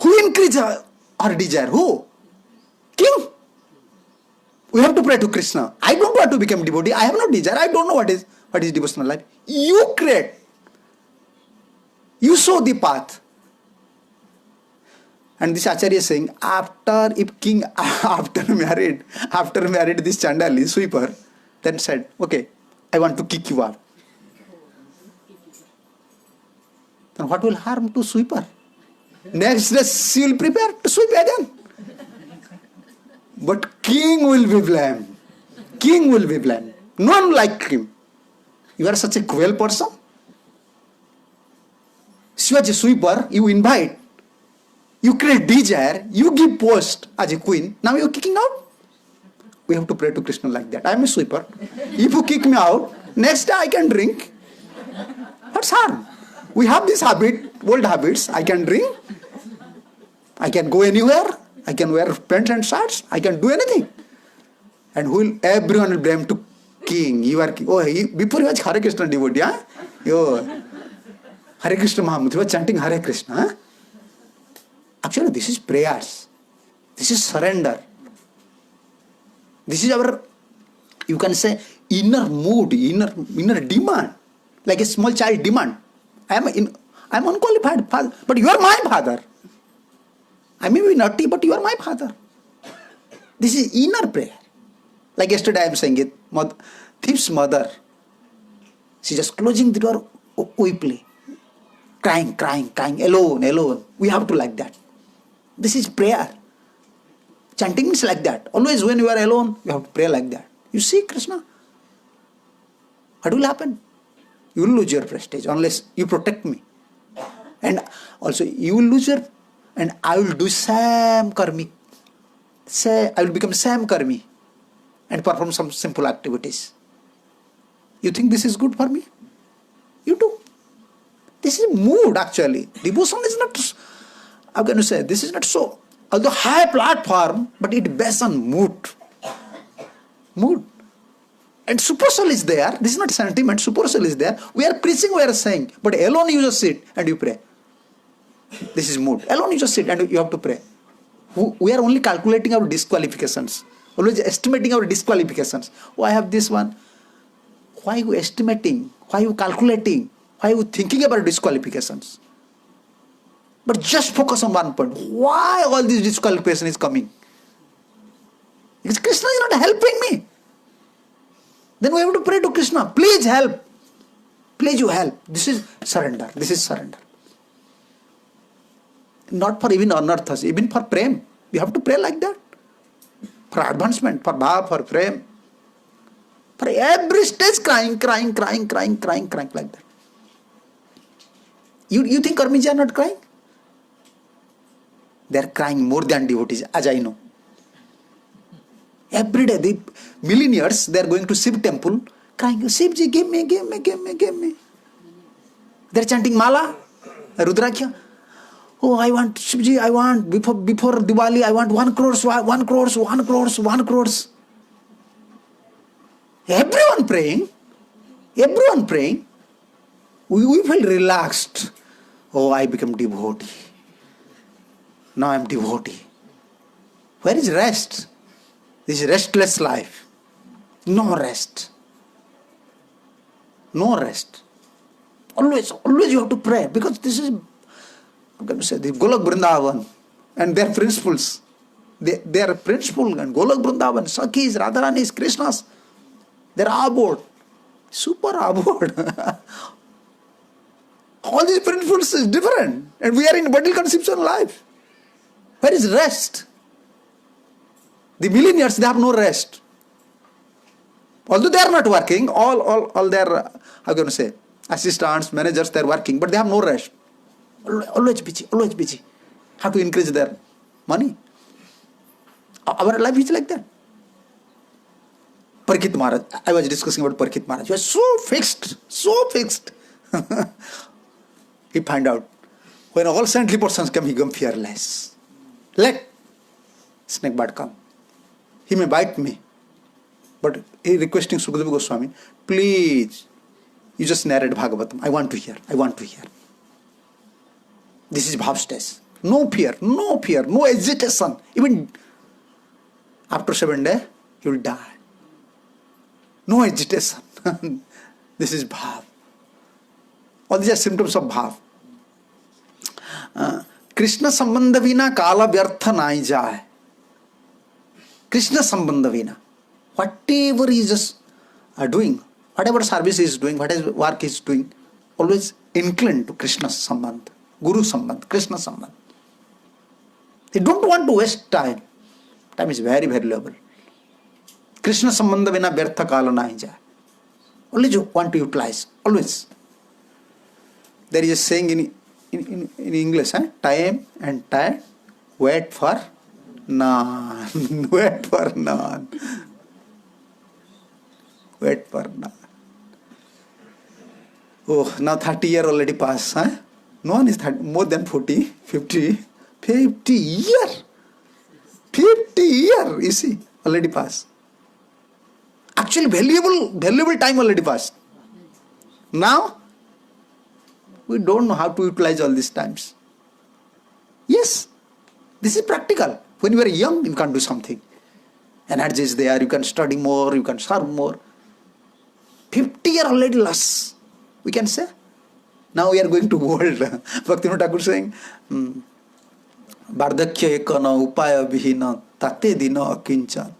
Who increased her desire? Who? King. We have to pray to Krishna. I don't want to become devotee. I have no desire. I don't know what is devotional life. You create. You show the path. And this Acharya is saying, if king after married this Chandali, sweeper, then said, okay, I want to kick you out. Then what will harm to sweeper? Next day she will prepare to sweep again. But king will be blamed. King will be blamed. None like him. You are such a cruel person. She was a sweeper, you invite. You create desire, you give post as a queen, now you are kicking out. We have to pray to Krishna like that. I am a sweeper. If you kick me out, next day I can drink. What's harm? We have this habit, old habits. I can drink. I can go anywhere. I can wear pants and shirts. I can do anything. And everyone will blame to king. You are king. Oh, before you was Hare Krishna devotee, huh? Hare Krishna Mahamudra, you were chanting Hare Krishna, huh? Actually, this is prayers. This is surrender. This is our, you can say, inner mood, inner demand. Like a small child demand. I am unqualified father, but you are my father. I may be naughty, but you are my father. This is inner prayer. Like yesterday I am saying it, thief's mother. She just closing the door weeply. Crying, alone. We have to like that. This is prayer. Chanting is like that. Always when you are alone, you have to pray like that. You see Krishna. What will happen? You will lose your prestige unless you protect me. And also you will lose your, and I will do same karmi. I will become same karmi and perform some simple activities. You think this is good for me? You do. This is mood actually. Devotion is not, how can you say, this is not so, although high platform, but it based on mood. Mood. And supersoul is there. This is not sentiment, supersoul is there. We are preaching, we are saying, but alone you just sit and you pray. This is mood. Alone you just sit and you have to pray. We are only calculating our disqualifications. Always estimating our disqualifications. Oh, I have this one. Why are you estimating? Why are you calculating? Why are you thinking about disqualifications? But just focus on one point. Why all this disqualification is coming? not helping me. Then we have to pray to Krishna, please help. Please you help. This is surrender. This is surrender. Not for even anarthas, even for prem. You have to pray like that. For advancement, for bhav, for prem. For every stage crying like that. You think karmis are not crying? They are crying more than devotees, as I know. Every day, the millionaires, they are going to Shiv temple, crying, Shivji, give me. They are chanting Mala, Rudraksha. Oh, I want, Shivji, I want, before Diwali, I want 1 crore. Everyone praying. We feel relaxed. Oh, I become devotee. Now I am devotee. Where is rest? This is restless life. No rest. Always you have to pray, because this is, I'm going to say, the Golok Vrindavan and their principles. They are principle, and Golok Vrindavan, Sakhis, Radharanis, Krishnas, they are aboard. Super aboard. All these principles is different, and we are in bundle conception life. Where is rest? The millionaires, they have no rest. Although they are not working, all their, how can I say, assistants, managers, they are working, but they have no rest. Always busy. How to increase their money? Our life is like that. Parikshit Maharaj, I was discussing about Parikshit Maharaj. He was so fixed. He find out, when all saintly persons come, he become fearless. Let snake bite come. He may bite me. But he requesting Sukadeva Goswami, please, you just narrate Bhagavatam. I want to hear. This is bhav stage. No fear, no agitation. Even after 7 days, you will die. No agitation. This is bhav. All these are symptoms of bhav. Krishna sambandha vina kala vyartha nai jaye. Krishna sambandha vina. Whatever he is just doing, whatever service he is doing, whatever work he is doing, always inclined to Krishna sambandha, Guru sambandha, Krishna sambandha. They don't want to waste time. Time is very valuable. Krishna sambandha vina vyartha kala nai jaye. Always you want to utilize. Always. There is a saying in English, time and tide, wait for none. Wait for none. Oh, now 30 years already passed. No one is 30, more than 40, 50 years. 50 years, you see, already passed. Actually, valuable time already passed. Now, we don't know how to utilize all these times. Yes, this is practical. When you are young, you can do something. Energy is there, you can study more, you can serve more. 50 years already lost, we can say. Now we are going to old. Bhaktivinoda Thakur saying, Vardhakya ekana upaya vihina tate dina akinchan.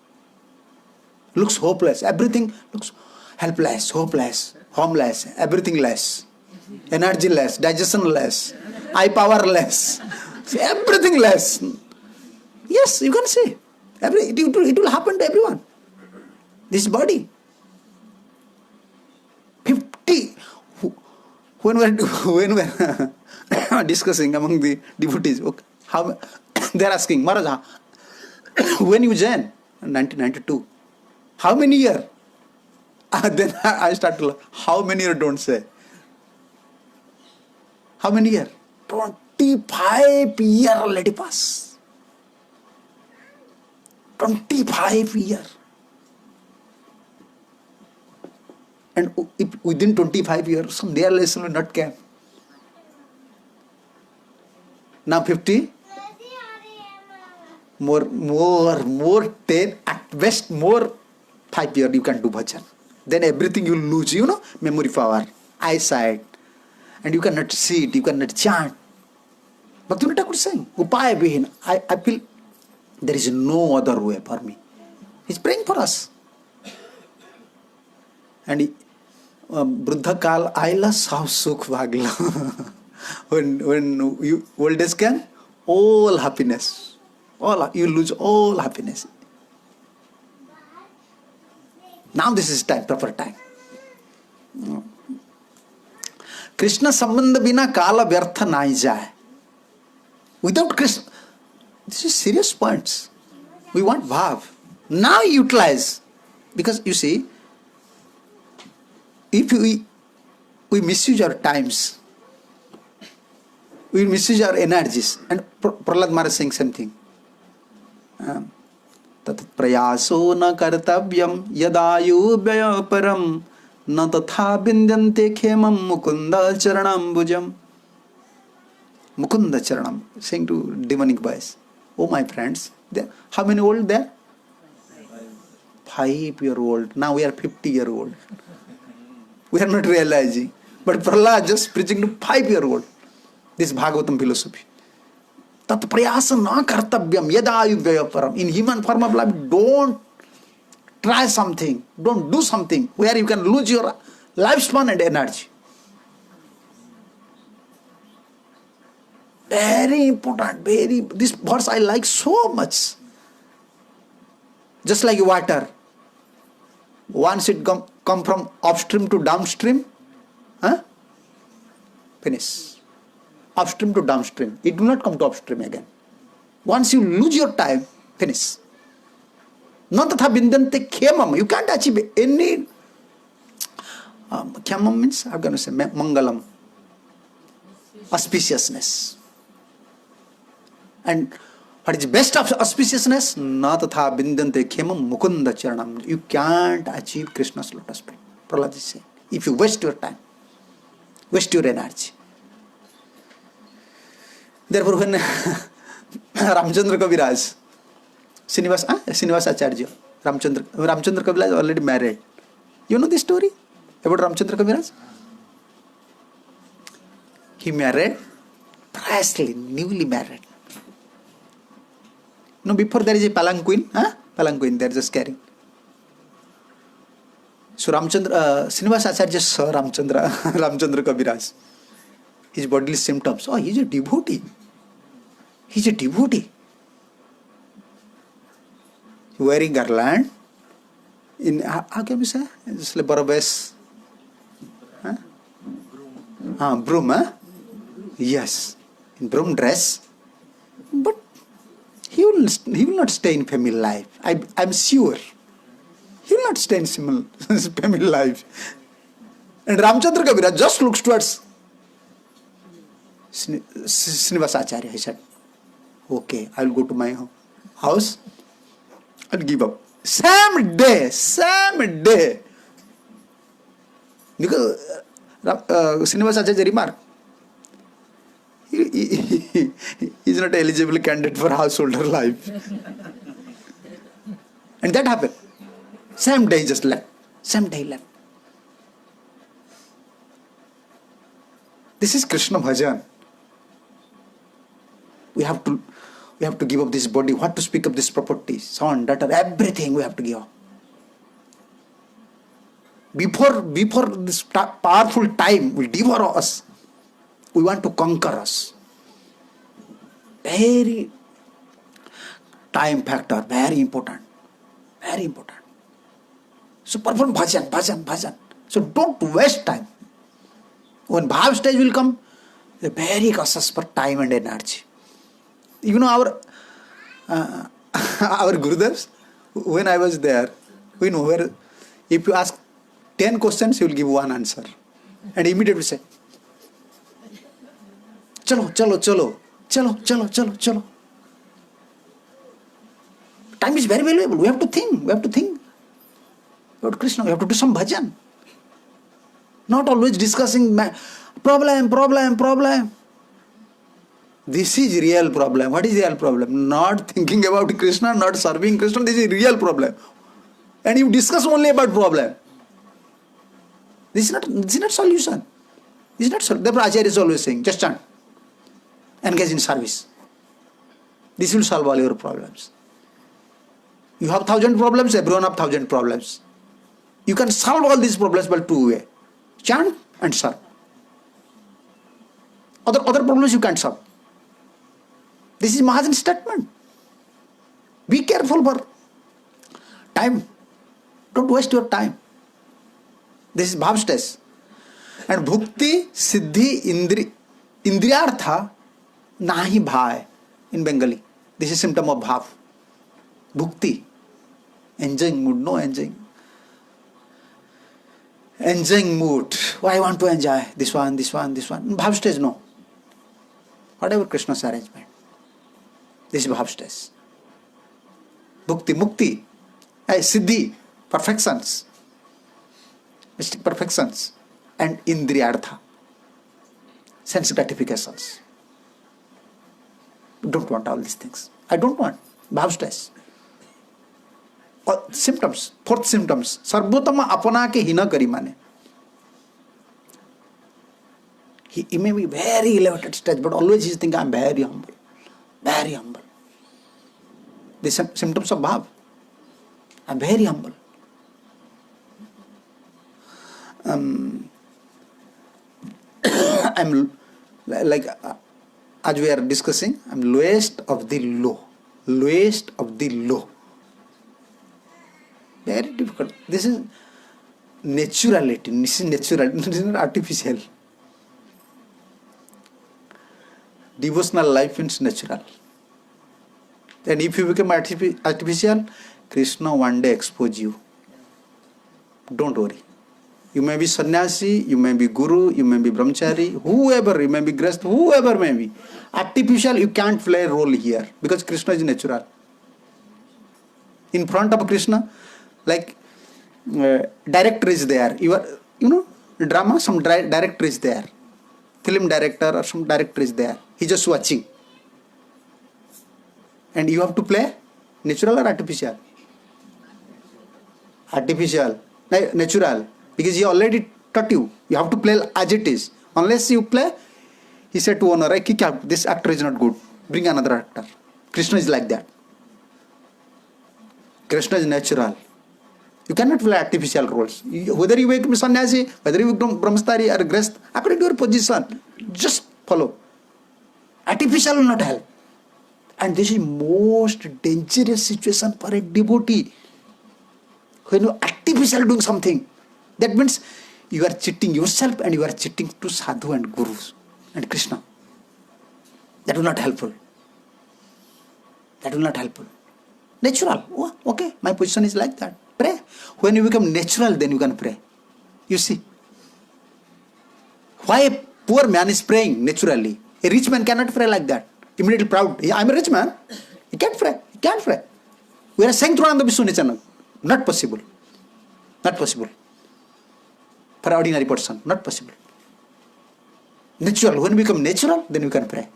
Looks hopeless. Everything looks helpless, hopeless, homeless, everything less. Energy less, digestion less, eye power less, everything less. Yes, you can see. It will happen to everyone. This body. 50. When we are discussing among the devotees, okay, how they are asking, Maharaj, when you joined? 1992. How many years? Then I start to laugh. How many years don't say? How many years? 25 years already passed. 25 years. And if within 25 years, some their lesson will not come. Now 50. More 10, at best more 5 years you can do bhajan. Then everything you will lose, memory power, eyesight. And you cannot see it, you cannot chant. Bhaktivinoda Thakur saying, Upaya Vihin, I feel there is no other way for me. He's praying for us. And Buddha Kal Aila Sav Sukh Vagla. When you old age can, all happiness. You lose all happiness. Now this is time, proper time. Krishna sambandha bina kala vyartha nahi jaye. Without Krishna, this is serious points. We want bhav. Now utilize. Because you see, if we misuse our times, we misuse our energies. And Prahlad Maharaj saying something. Tat prayaso na kartavyam yadayu vyaya param na tatha bindyante khemam mukunda charanam bhujam. Mukunda charanam, saying to demonic boys. Oh my friends, how many old there? 5-year-old. Now we are 50-year-old. We are not realizing. But Prahlad just preaching to 5-year-old. This Bhagavatam philosophy. Tat prayasa na kartavyam yadayu vyaya param. In human form of life, don't try something. Don't do something where you can lose your lifespan and energy. Very important. This verse I like so much. Just like water. Once it come from upstream to downstream, finish. Upstream to downstream. It do not come to upstream again. Once you lose your time, finish. Not tatha bindante khemam. You can't achieve any. Khemam means, I'm going to say, mangalam. Auspiciousness. And what is best of auspiciousness? Na tatha bindante khemam mukunda charanam. You can't achieve Krishna's lotus feet. Prahlad is saying. If you waste your time, waste your energy. Therefore, when Ramchandra Kaviraj, Srinivas Acharya, Ramchandra Kaviraj is already married. You know this story about Ramchandra Kaviraj? He married precisely, newly married. No, before there is a palanquin, palanquin, they are just carrying. So Srinivas Acharya saw Ramchandra Kaviraj. His bodily symptoms. Oh, he's a devotee. He's a devotee. Wearing garland. How can we say? Just like Barabbas. Broom, Yes. In broom dress. But he will not stay in family life. I'm sure. He will not stay in family life. And Ramchandra Kaviraj just looks towards Srinivas Acharya. He said, okay, I will go to my house and give up. Same day. Because Srinivas Acharya remarked, he is not eligible candidate for householder life. And that happened. Same day just left. This is Krishna Bhajan. We have to give up this body. What to speak of this property, son, daughter, everything we have to give up. Before this powerful time will devour us, we want to conquer us. Very time factor, very important. So perform bhajan. So don't waste time. When bhav stage will come, they very cautious for time and energy. You know our Gurudevs, when I was there, we know where if you ask 10 questions, he will give one answer. And immediately say, Chalo. Time is very valuable. We have to think about Krishna. We have to do some bhajan. Not always discussing problem. This is real problem. What is real problem? Not thinking about Krishna, not serving Krishna. This is real problem. And you discuss only about problem. This is not solution. This is not solution. Therefore, Acharya is always saying, just chant. Engage in service. This will solve all your problems. You have 1,000 problems, everyone have 1,000 problems. You can solve all these problems by two ways. Chant and serve. Other problems you can't solve. This is Mahajan's statement. Be careful for time. Don't waste your time. This is bhav stage. And bhukti, siddhi, indriyartha, nahi bhai in Bengali. This is symptom of bhav. Bhukti, enjoying mood, no enjoying. Enjoying mood. Why I want to enjoy this one. Bhav stage, no. Whatever Krishna's arrangement. This is bhav stage. Bhukti, mukti, siddhi, perfections, mystic perfections, and indriyartha, sense gratifications. Don't want all these things. I don't want. Bhav stage. Symptoms, fourth symptoms. Sarvotama apana ke hina kari mane. He may be very elevated stage, but always he's thinking, I'm very humble. Very humble. These are symptoms of bhav. I'm very humble. I'm like, as we are discussing, I'm lowest of the low. Lowest of the low. Very difficult. This is naturality. This is natural. This is not artificial. Devotional life is natural. And if you become artificial, Krishna one day expose you. Don't worry. You may be sannyasi, you may be guru, you may be brahmachari, whoever, you may be grest, whoever may be. Artificial, you can't play a role here because Krishna is natural. In front of Krishna, like director is there. Drama, some director is there. Film director or some director is there. He's just watching. And you have to play natural or artificial? Artificial. Natural. Because he already taught you. You have to play as it is. Unless you play, he said to owner, this actor is not good. Bring another actor. Krishna is like that. Krishna is natural. You cannot play artificial roles. Whether you become sannyasi, whether you become brahmachari or grest, according to your position, just follow. Artificial will not help. And this is most dangerous situation for a devotee. When you are artificial doing something, that means you are cheating yourself and you are cheating to sadhu and gurus and Krishna. That will not helpful. That will not helpful. Natural. Oh, okay, my position is like that. Pray. When you become natural, then you can pray. You see. Why a poor man is praying naturally? A rich man cannot pray like that. Immediately proud. I'm a rich man. He can't pray. He can't pray. We are saying Thronanda Vishnu channel. Not possible. Not possible. For ordinary person. Not possible. Natural. When you become natural, then you can pray.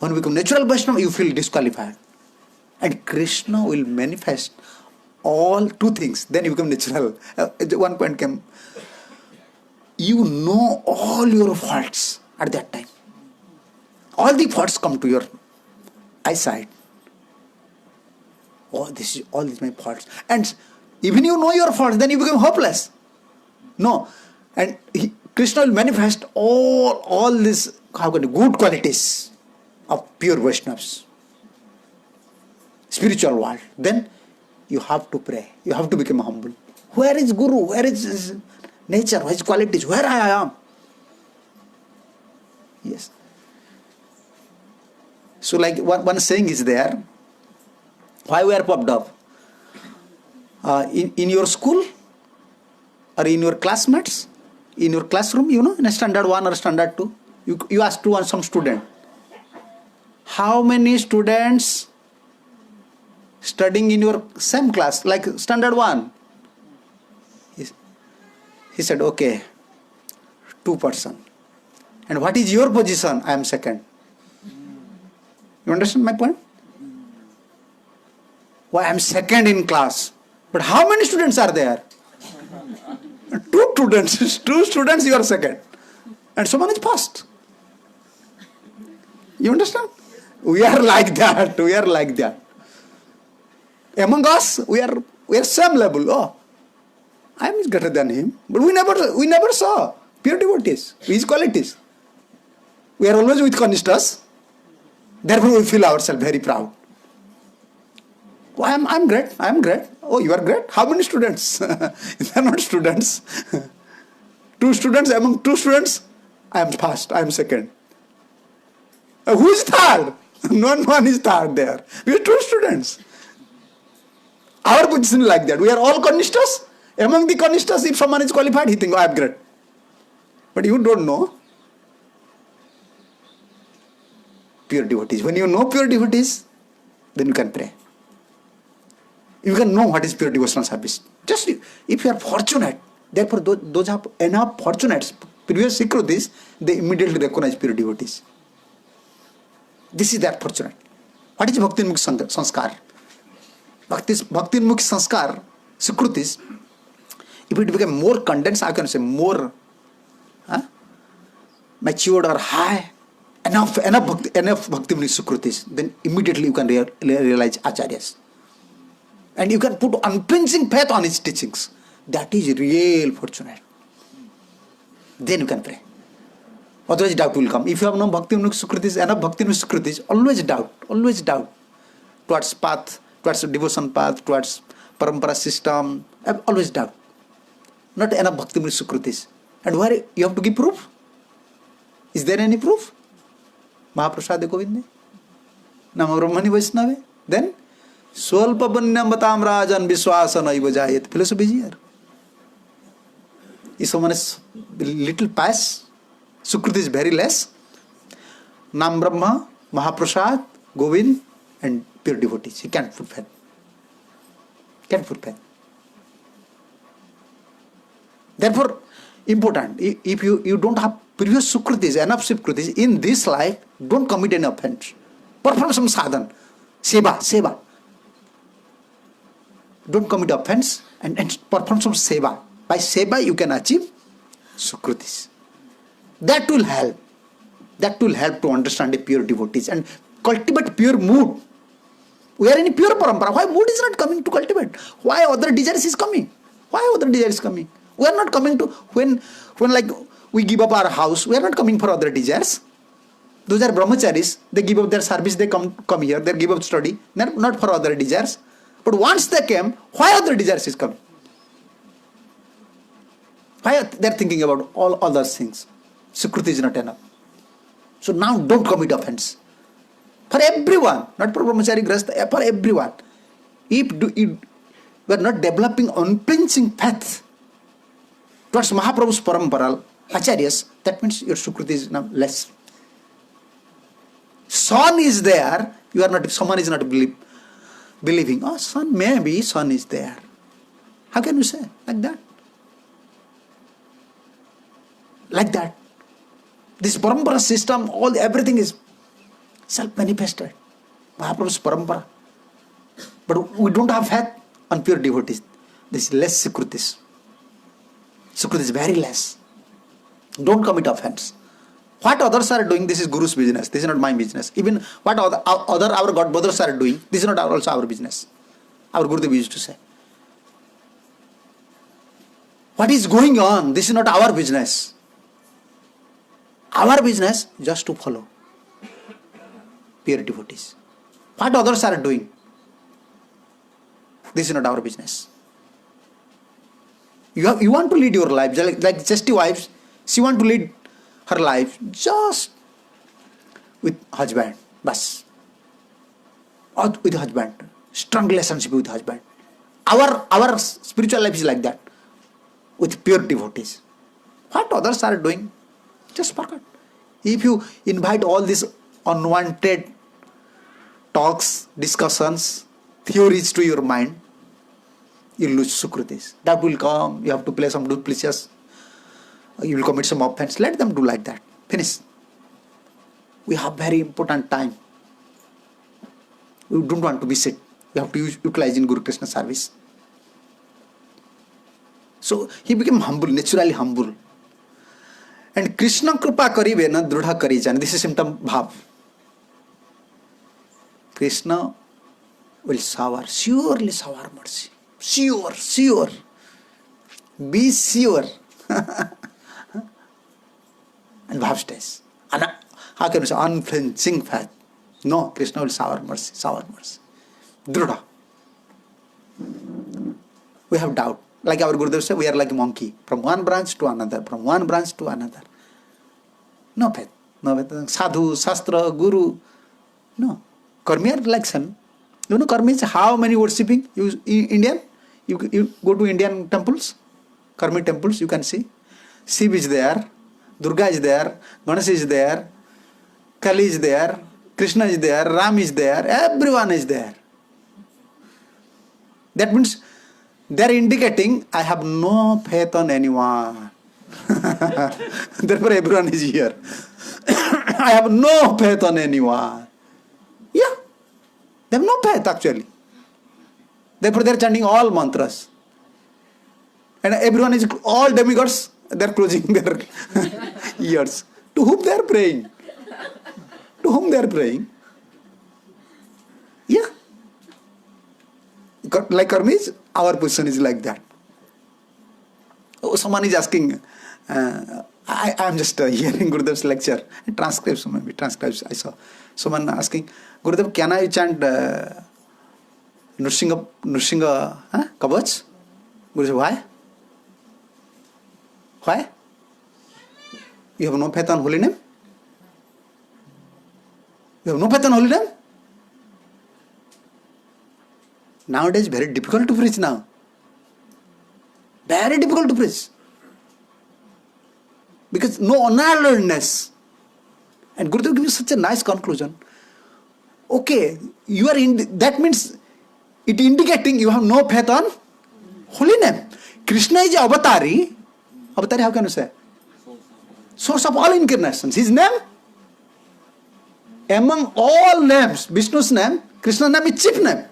When you become natural Vaishnava, you feel disqualified. And Krishna will manifest all two things. Then you become natural. One point came. You know all your faults at that time. All the faults come to your eyesight. All these my faults. And even you know your faults, then you become hopeless. No. And Krishna will manifest all these good qualities of pure Vaishnavas. Spiritual world. Then you have to pray. You have to become humble. Where is Guru? Where is his nature? His qualities? Where I am? Yes. So like one saying is there. Why we are popped up? In your school or in your classmates, in your classroom, in a standard 1 or standard 2, you ask to some student, how many students studying in your same class, like standard 1? He said, okay, 2%. And what is your position? I am second. You understand my point? Why I am second in class. But how many students are there? 2 students. 2 students you are second. And someone is first. You understand? We are like that. We are like that. Among us, we are same level. Oh, I am greater than him. But we never saw pure devotees, his qualities. We are always with Kanishtas. Therefore, we feel ourselves very proud. Oh, I'm great. I'm great. Oh, you are great. How many students? They are not students. Two students, among two students, I am first. I am second. Who is third? No one is third there. We are two students. Our position is like that. We are all Kanishtas. Among the Kanishtas, if someone is qualified, he thinks, oh, I am great. But you don't know pure devotees. When you know pure devotees, then you can pray. You can know what is pure devotional service. Just if you are fortunate, therefore those have enough fortunates, previous Sikrutis, they immediately recognize pure devotees. This is that fortunate. What is Bhakti Mukhi Sanskar? Bhakti Mukhi Sanskar, Sikrutis, if it became more condensed, I can say more matured or high, enough Bhakti Mukhi Sikrutis, then immediately you can realize Acharyas. And you can put unflinching faith on his teachings. That is real fortunate. Then you can pray. Otherwise doubt will come. If you have no Bhakti Mukhi Sukritis, enough Bhakti Mukhi Sukritis, always doubt. Towards path, towards devotion path, towards parampara system, always doubt. Not enough Bhakti Mukhi Sukritis. And where you have to give proof? Is there any proof? Mahaprasad Govinde? Nama Brahmani Vaishnava? Then Swalpa Punyam Batam Rajan Viswasa Naiva Jayat. Philosophy is here. If someone is little pious, Sukriti is very less. Nam Brahma, Mahaprasad, Govind, and pure devotees. He can't put faith. Therefore, important. If you don't have previous Sukritis, enough Sukritis, in this life, don't commit any offense. Perform some sadhan. Seva. Don't commit offense and perform some seva. By seva, you can achieve Sukritis. That will help to understand the pure devotees and cultivate pure mood. We are in a pure parampara. Why mood is not coming to cultivate? Why other desires is coming? We are not coming to, when like we give up our house, we are not coming for other desires. Those are brahmacharis. They give up their service, they come here, they give up study, not for other desires. But once they came, why other desires is coming? Why they are thinking about all those things? Sukriti is not enough. So now don't commit offense. For everyone, not for brahmachari grasta, for everyone. If you are not developing unflinching faith towards Mahaprabhu's parampara, acharyas, that means your Sukriti is now less. Sun is there, someone is not believing. Oh, sun is there. How can you say like that? This parampara system, everything is self-manifested. Mahaprabhu's parampara. But we don't have faith on pure devotees. This is less Sukritis. Sukritis is very less. Don't commit offense. What others are doing, this is Guru's business. This is not my business. Even what our God brothers are doing, this is not also our business. Our Gurudev used to say. What is going on, this is not our business. Our business just to follow pure devotees. What others are doing, this is not our business. You want to lead your life, like Chesty wives, she want to lead her life just with husband, bas. Or with husband, strong relationship with husband. Our spiritual life is like that, with pure devotees. What others are doing, just forget. If you invite all these unwanted talks, discussions, theories to your mind, you lose Sukritis. That will come, you have to play some duplicious, you will commit some offense. Let them do like that. Finish. We have very important time. We don't want to miss it. We have to utilize in Guru Krishna service. So he became humble, naturally humble. And Krishna Kripa karibe na drudha kari jane. This is symptom bhav. Krishna will surely shower mercy. Sure. Be sure. And Bhav stays. How can you say unflinching faith? No, Krishna will shower mercy. Druda. We have doubt. Like our Gurudev said, we are like a monkey. From one branch to another. No faith. Sadhu, Shastra, Guru. No. Karmi are like sun. You know Karmi is how many worshipping? Indian? You go to Indian temples, Karmi temples, you can see. Shiv is there, Durga is there, Ganesh is there, Kali is there, Krishna is there, Ram is there, everyone is there. That means they are indicating, I have no faith on anyone. Therefore everyone is here. I have no faith on anyone. Yeah, they have no faith actually. Therefore they are chanting all mantras. And everyone is, all demigods, they are closing their ears. To whom they are praying? Yeah. Like Karmis, our position is like that. Oh, someone is asking, I am just hearing Gurudev's lecture. Transcribes, I saw. Someone asking, Gurudev, can I chant Nrsinga Kavach? Gurudev, why? Why? You have no faith on holy name? Nowadays, very difficult to preach now. Very difficult to preach. Because no unawareness. And Gurudev gives such a nice conclusion. Okay, you are that means it indicating you have no faith on holy name. Krishna is avatari. Avatari, how can you say? Source of all incarnations. His name? Among all names, Vishnu's name, Krishna's name is chief name.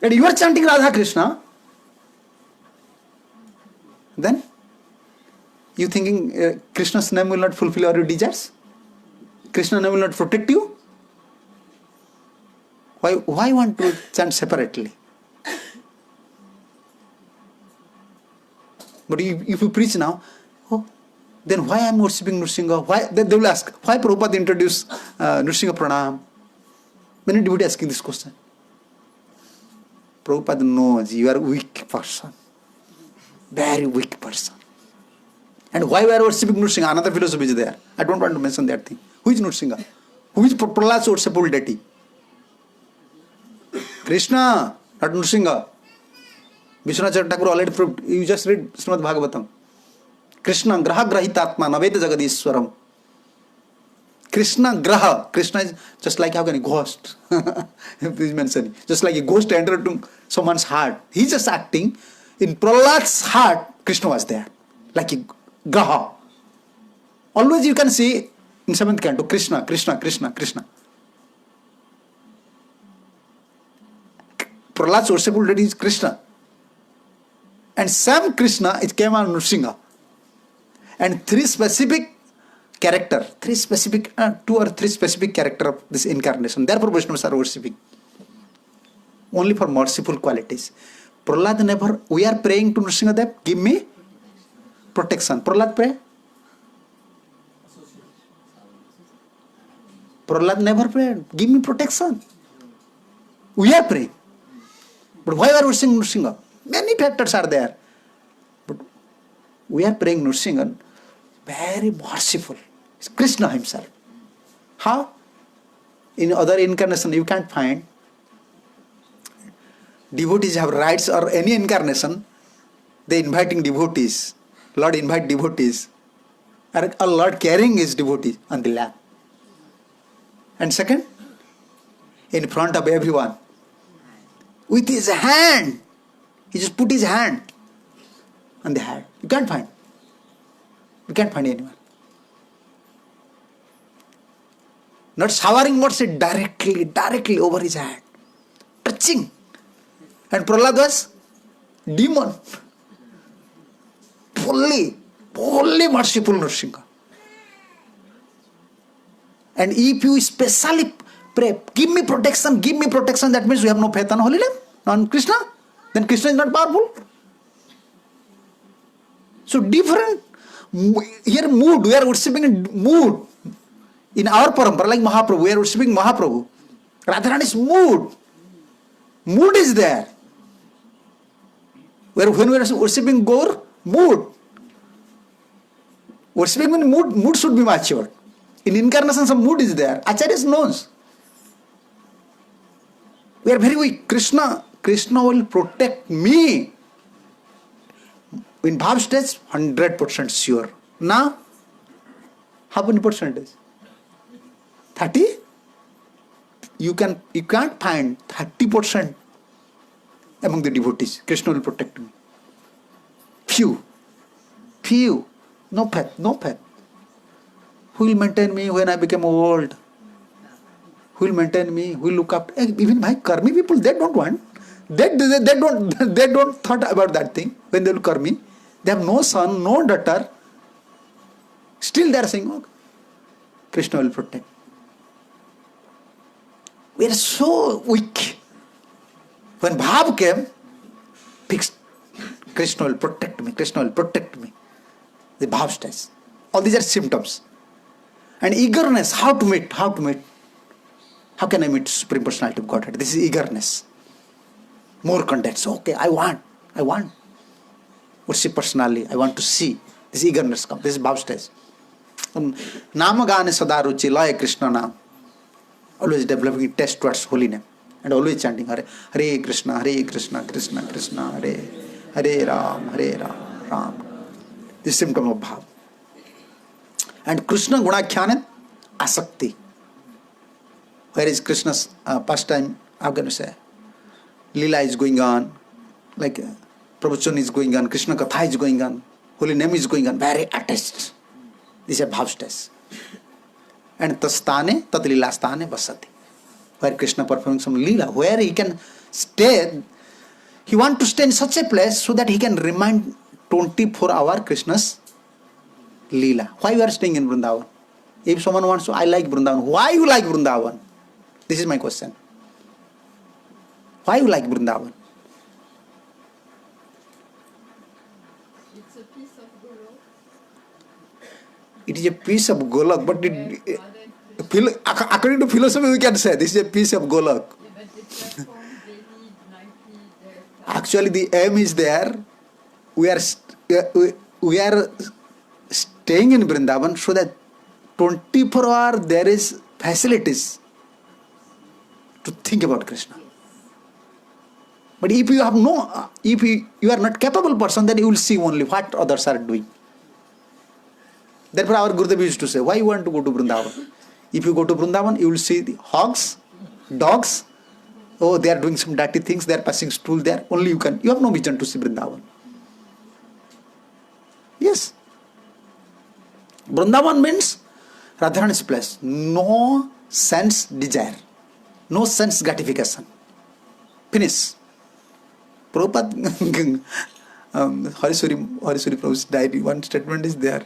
And you are chanting Radha Krishna. Then, you thinking Krishna's name will not fulfill all your desires? Krishna's name will not protect you? Why want to chant separately? But if you preach now, then why I am worshipping Nrsinga? Why? They will ask, why Prabhupada introduced Nrsinga Pranam? Many devotees asking this question. Prabhupada knows you are a weak person. Very weak person. And why we are worshipping Nrsinga? Another philosophy is there. I don't want to mention that thing. Who is Nrsinga? Who is Prahlad's worshipful deity? Krishna, not Nrsinga. Vishwanath Thakur already proved. You just read Srimad Bhagavatam. Krishna graha grahitatma naveda jagadishwaram. Krishna graha. Krishna is just like how can a ghost. Please mention. Just like a ghost entered to someone's heart. He's just acting. In Prahlad's heart, Krishna was there. Like a graha. Always you can see in 7th canto, Krishna. Prahlad's worshipful deity is Krishna. And same Krishna, it came on Nrsinga. And two or three specific character of this incarnation. Therefore Vaishnavas are worshipping. Only for merciful qualities. Prahlad never, we are praying to Nrsinga Dev, give me protection. Prahlad pray? Prahlad never prayed, give me protection. We are praying. But why are we worshipping Nrsinga? Many factors are there. But we are praying Nrsinga, very merciful. It's Krishna himself. How? In other incarnation you can't find. Devotees have rights or any incarnation. They inviting devotees. Lord invite devotees. Or Lord carrying his devotees on the lap. And second, in front of everyone. With his hand. He just put his hand on the head. You can't find. You can't find anyone. Not showering mercy directly over his head. Touching. And Prahlad was demon. Fully merciful Nrsinga. And if you especially Pray, give me protection, give me protection. That means we have no faith on holy name, on Krishna. Then Krishna is not powerful. So different here mood, we are worshipping mood. In our parampara, like Mahaprabhu, we are worshipping Mahaprabhu. Radharani's mood. Mood is there. When we are worshipping Gaur, mood. Worshipping means mood should be matured. In incarnation, some mood is there. Acharya knows. We are very weak. Krishna will protect me. In bhav stage, 100% sure. Now, how many percentage? 30? You can't find 30% among the devotees. Krishna will protect me. Few. No faith. Who will maintain me when I become old? Who will maintain me? Who will look up? Even my karmi people, they don't want. They don't thought about that thing when they will karmi. They have no son, no daughter. Still they are saying, oh, Krishna will protect. We are so weak. When bhav came, fixed. Krishna will protect me. Krishna will protect me. The bhav stage. All these are symptoms. And eagerness, how to meet? How can I meet Supreme Personality of Godhead? This is eagerness. More contents. Okay, I want. Worship personally. I want to see. This eagerness comes. This is bhav stage. Nama gane sadaruchi, laya Krishna nam. Always developing taste towards holy name. And always chanting Hare Krishna, Krishna Krishna, Hare Ram, Ram. This is symptom of bhav. And Krishna Gunakhyana Asakti. Where is Krishna's pastime? How can you say? Lila is going on, like Pravachan is going on, Krishna Katha is going on, holy name is going on, very attached. These are bhav stage. And Tastane, Tat Lila Stane Vasati. Where Krishna performing some Lila, where he can stay. He wants to stay in such a place so that he can remind 24-hour Krishna's Leela. Why you are staying in Vrindavan? If someone wants to, I like Vrindavan. Why you like Vrindavan? This is my question. Why you like Vrindavan? It's a piece of Golok. It is a piece of Golok, but according to philosophy we can say this is a piece of Golok. Yeah, but the platform, they need 90 there. Actually the aim is there. We are staying in Vrindavan so that 24 hours there is facilities to think about Krishna. But if you have if you are not capable person, then you will see only what others are doing. Therefore our Gurudev used to say, why you want to go to Vrindavan? If you go to Vrindavan, you will see the hogs, dogs. Oh, they are doing some dirty things, they are passing stool there. Only you have no vision to see Vrindavan. Yes. Vrindavan means Radharani's place. No sense desire. No sense gratification. Finish. Prabhupada, Harisuri Prabhu's diary, one statement is there.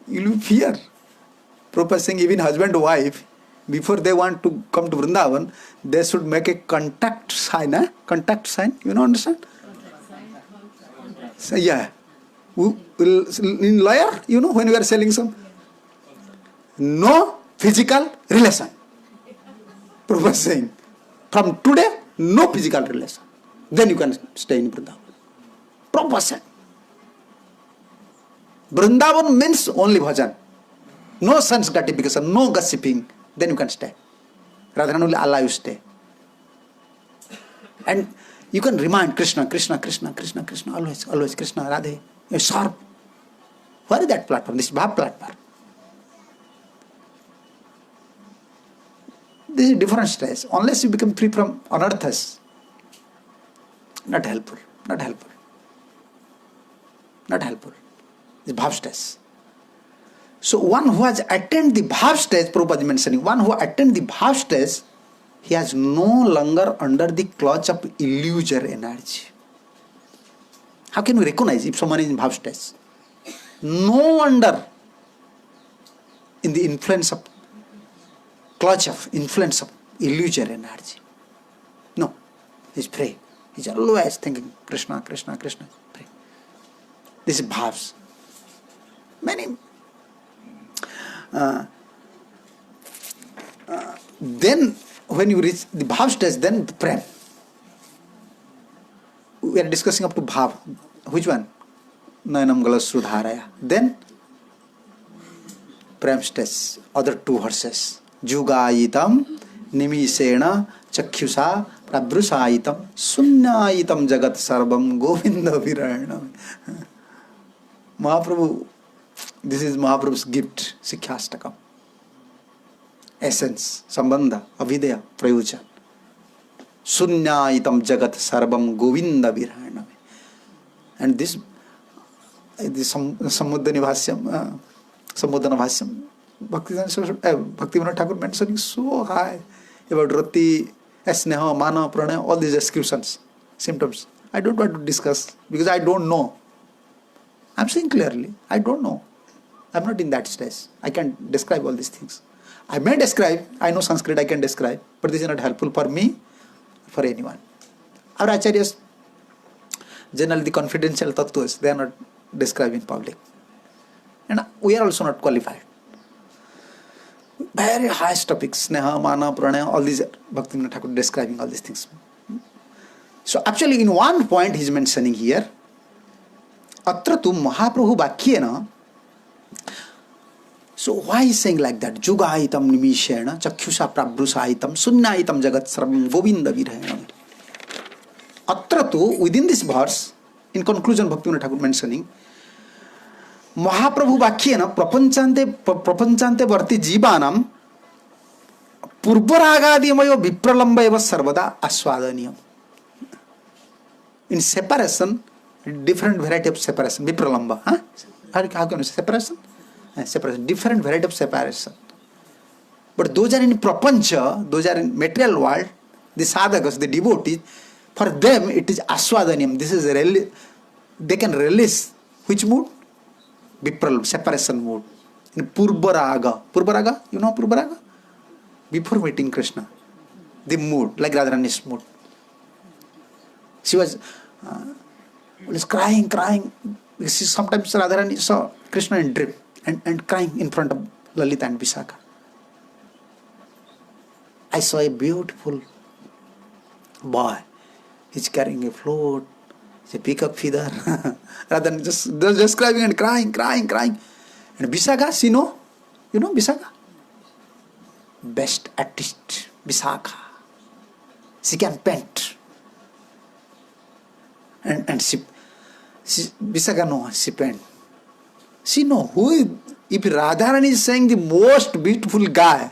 You will fear. Prabhupada saying even husband and wife, before they want to come to Vrindavan, they should make a contact sign. Contact sign, you know, understand? So, yeah. In lawyer, you know, when we are selling some, no physical relation. Prabhupada saying, from today, no physical relation. Then you can stay in Vrindavan. Prabhupada said. Vrindavan means only bhajan. No sense gratification, no gossiping. Then you can stay. Radharani will allow you stay. And you can remind Krishna, Krishna, Krishna, Krishna, Krishna, always, always Krishna, Radhe. You're sharp. Where is that platform? This bhav platform. This is different stage. Unless you become free from anarthas, not helpful. Not helpful. Not helpful. This bhav stage. So one who has attained the bhav stage, Prabhupada is mentioning, one who attained the bhav stage, he has no longer under the clutch of illusory energy. How can we recognize if someone is in bhav stage? No wonder in the influence of, clutch of, influence of illusory energy. No, he's praying. He's always thinking Krishna, Krishna, Krishna. Pray. This is bhavs. Many. Then, when you reach the bhav stage, then prem. We are discussing up to bhav. Which one? Nayanam galasrudharaya. Then, prem stage. Other two verses. Jugayitam nimishena chakhyusa prabrusayitam sunnayitam jagat sarvam govinda viranam. Mahaprabhu, this is Mahaprabhu's gift, Sikshastakam. Essence, Sambandha, Avidya, Prayojan. Sunnayitam jagat sarvam govinda viranam. And this Samudana Bhasyam, Bhaktivinoda Thakur mentioning so high about Rati, Sneha, Mana, Pranaya, all these descriptions, symptoms. I don't want to discuss because I don't know. I'm saying clearly, I don't know. I'm not in that stage. I can't describe all these things. I may describe, I know Sanskrit, I can describe, but this is not helpful for me, for anyone. Our acharyas, generally the confidential tattvas, they are not described in public. And we are also not qualified. Very highest topics, Sneha, Mana, Pranaya, all these, Bhaktivinoda Thakur describing all these things. So actually in one point he is mentioning here, Atra tu Mahaprabhu Bhakyena. So why is saying like that? Jugayitam nimishena chakhyusa prabrusayitam sunnayitam jagat sarvam govinda virayam. Atra tu, within this verse, in conclusion Bhaktivinoda Thakur mentioning, Mahaprabhu Bhakyena prapanchante varti jivanam purvaragadimayo vipralamba eva sarvada aswadaniyam. In separation, different variety of separation, vipralamba. How can you say separation? Separation, different variety of separation. But those are in prapancha, those are in material world, the sadhakas, the devotees, for them it is aswadaniyam. This is they can release which mood? Vipral, separation mood. In Purvaraga. Purvaraga, you know Purvaraga? Before meeting Krishna. The mood, like Radharani's mood. She was crying. Because sometimes Radharani saw Krishna in dream and crying in front of Lalita and Vishakha. I saw a beautiful boy. He's carrying a float. It's a peacock feather. Rather than just crying and crying. And Vishakha, she know? You know Vishakha? Best artist, Vishakha. She can paint. And she Vishakha know, she paint. She know who is, if Radharani is saying the most beautiful guy,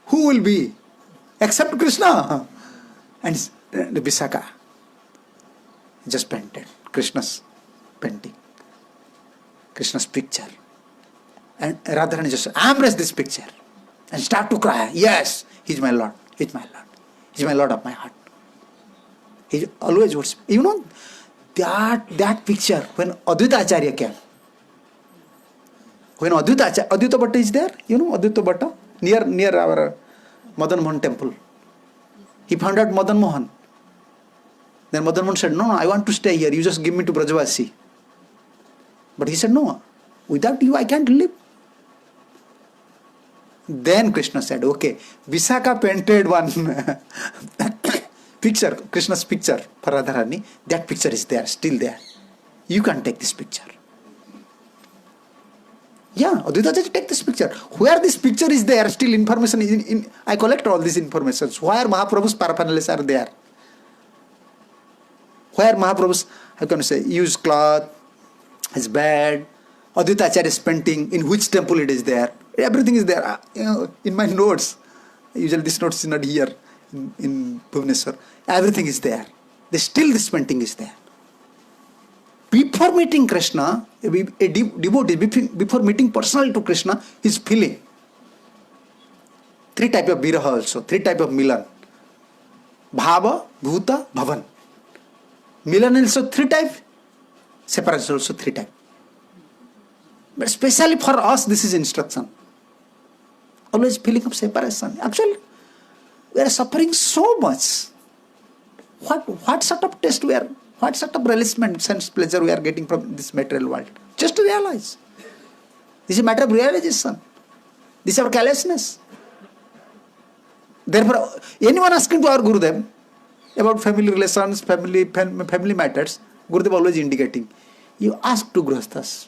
who will be? Except Krishna. And the Vishakha just painted Krishna's painting, Krishna's picture. And Radharani just embrace this picture and start to cry. Yes, he's my Lord. He's my Lord. He's my Lord of my heart. He always worship. You know that picture when Advaita Acharya came. When Advaita Bhatta is there, you know Advaita Bhatta near our Madan Mohan temple. He found out Madan Mohan. Then Madan Mohan said, no, I want to stay here. You just give me to Brajavasi. But he said, no, without you I can't live. Then Krishna said, okay, Vishakha painted one picture, Krishna's picture for Radharani. That picture is there, still there. You can take this picture. Yeah, Advaita take this picture. Where this picture is there, still information is in I collect all these informations. Where Mahaprabhu's paraphernalias are there. Where Mahaprabhu's, how can I say, used cloth, his bed, Advaita Acharya's painting, in which temple it is there. Everything is there. In my notes. Usually this notes is not here in Bhubaneswar. Everything is there. Still this painting is there. Before meeting Krishna, a devotee, before meeting personally to Krishna, is feeling. 3 types of viraha also, 3 types of milan. Bhava, bhuta, bhavan. Milan also 3 types, separation also 3 types. But especially for us, this is instruction. always feeling of separation. Actually, we are suffering so much. What sort of taste we are, what sort of relishment, sense, pleasure we are getting from this material world? Just to realize. This is a matter of realization. This is our carelessness. Therefore, anyone asking to our Gurudev about family relations, family matters, Gurudev always indicating. You ask to Grihasthas.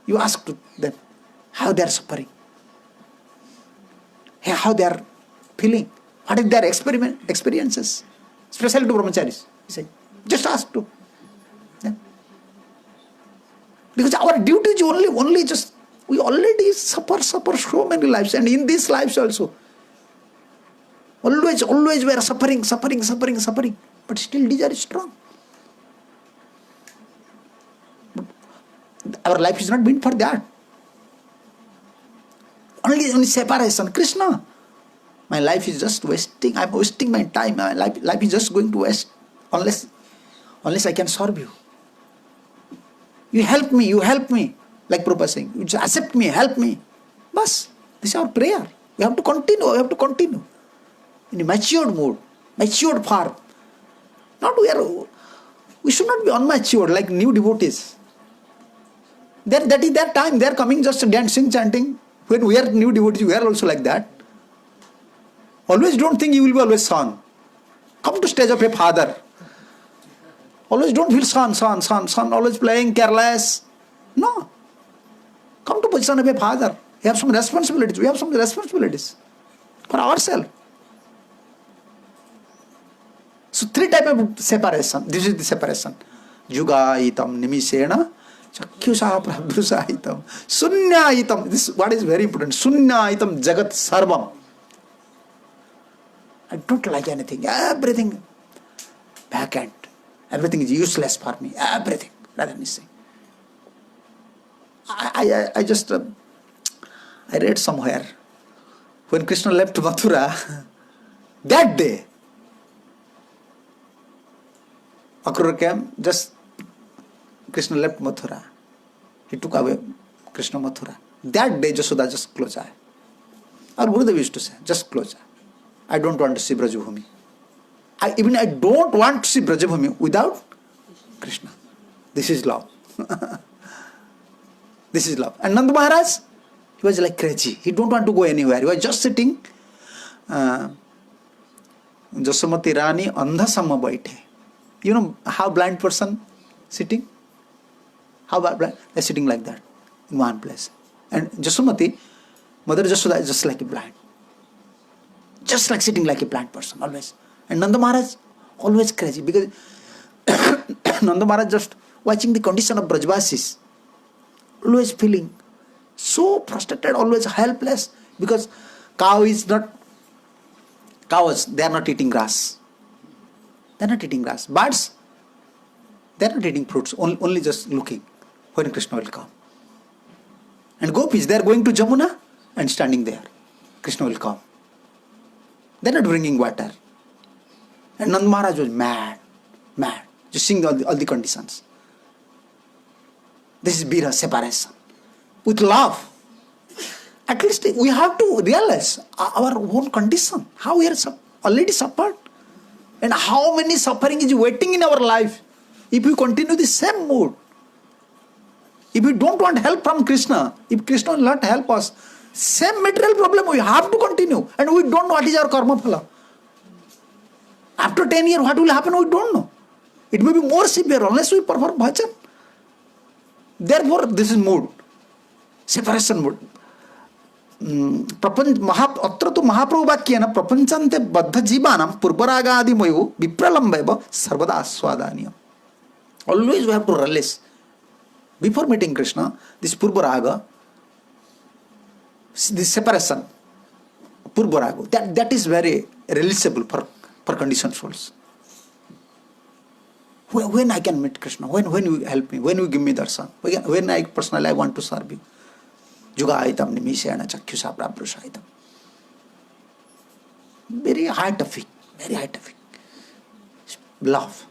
You ask to them how they are suffering, how they are feeling, what is their experiences, especially to brahmacharis. He said, just ask to them. Because our duty is only just, we already suffer so many lives, and in these lives also, always we are suffering, but still desire is strong. Our life is not meant for that. Only separation. Krishna, my life is just wasting. I'm wasting my time. My life is just going to waste unless I can serve you. You help me. Like Prabhupada saying, you just accept me, help me. Bas, this is our prayer. We have to continue. In a matured mood, matured form. We should not be unmatured like new devotees. That is their time. They are coming just dancing, chanting. When we are new devotees, we are also like that. Always don't think you will be always son. Come to stage of a father. Always don't feel son, always playing, careless. No. Come to position of a father. You have some responsibilities. We have some responsibilities for ourselves. So 3 types of separation. This is the separation. Yugaitam nimishena chakyusa prabhusahitam sunyaitam. This what is very important. Sunyaitam jagat sarvam. I don't like anything. Everything vacant. Everything is useless for me. Everything. Rather than saying. I just I read somewhere when Krishna left Mathura that day. Akrura came, just Krishna left Mathura. He took away Krishna Mathura. That day Jasoda just close eye. Our Gurudev used to say, just close eye. I don't want to see Brajabhumi. I don't want to see Brajabhumi without Krishna. This is love. This is love. And Nanda Maharaj, he was like crazy. He don't want to go anywhere. He was just sitting. Jasomati Rani andha sama baithe. You know how blind person sitting? How blind? They're sitting like that in one place. And Jasomati, Mother Jasoda is just like a blind. Just like sitting like a blind person always. And Nanda Maharaj always crazy because Nanda Maharaj just watching the condition of Brajvasis. Always feeling so frustrated, always helpless because cows, they are not eating grass. They are not eating grass. Birds, they are not eating fruits, only just looking when Krishna will come. And gopis, they are going to Jamuna and standing there. Krishna will come. They are not bringing water. And Nanda Maharaj was mad, just seeing all the conditions. This is Bira, separation. With love. At least we have to realize our own condition. How we are already suffered. And how many suffering is waiting in our life. If we continue the same mood. If we don't want help from Krishna. If Krishna will not help us. Same material problem we have to continue. And we don't know what is our karma phala. After 10 years what will happen we don't know. It may be more severe unless we perform bhajan. Therefore, this is mood. Separation mood. अत्र तो महाप्रभु वाक्येन प्रपंचान्ते बद्ध जीवानां पूर्वरागादिमयो विप्रलम्बैव सर्वदा आस्वादनीयम्. Always we have to relish. Before meeting Krishna, this purvaraga, this separation, purvaraga, that is very relishable for conditioned souls. When I can meet Krishna, when you help me, when you give me darshan, when I personally want to serve you. Yugaitam nimishena chakyusa prabhusahitam. Very high topic. Love.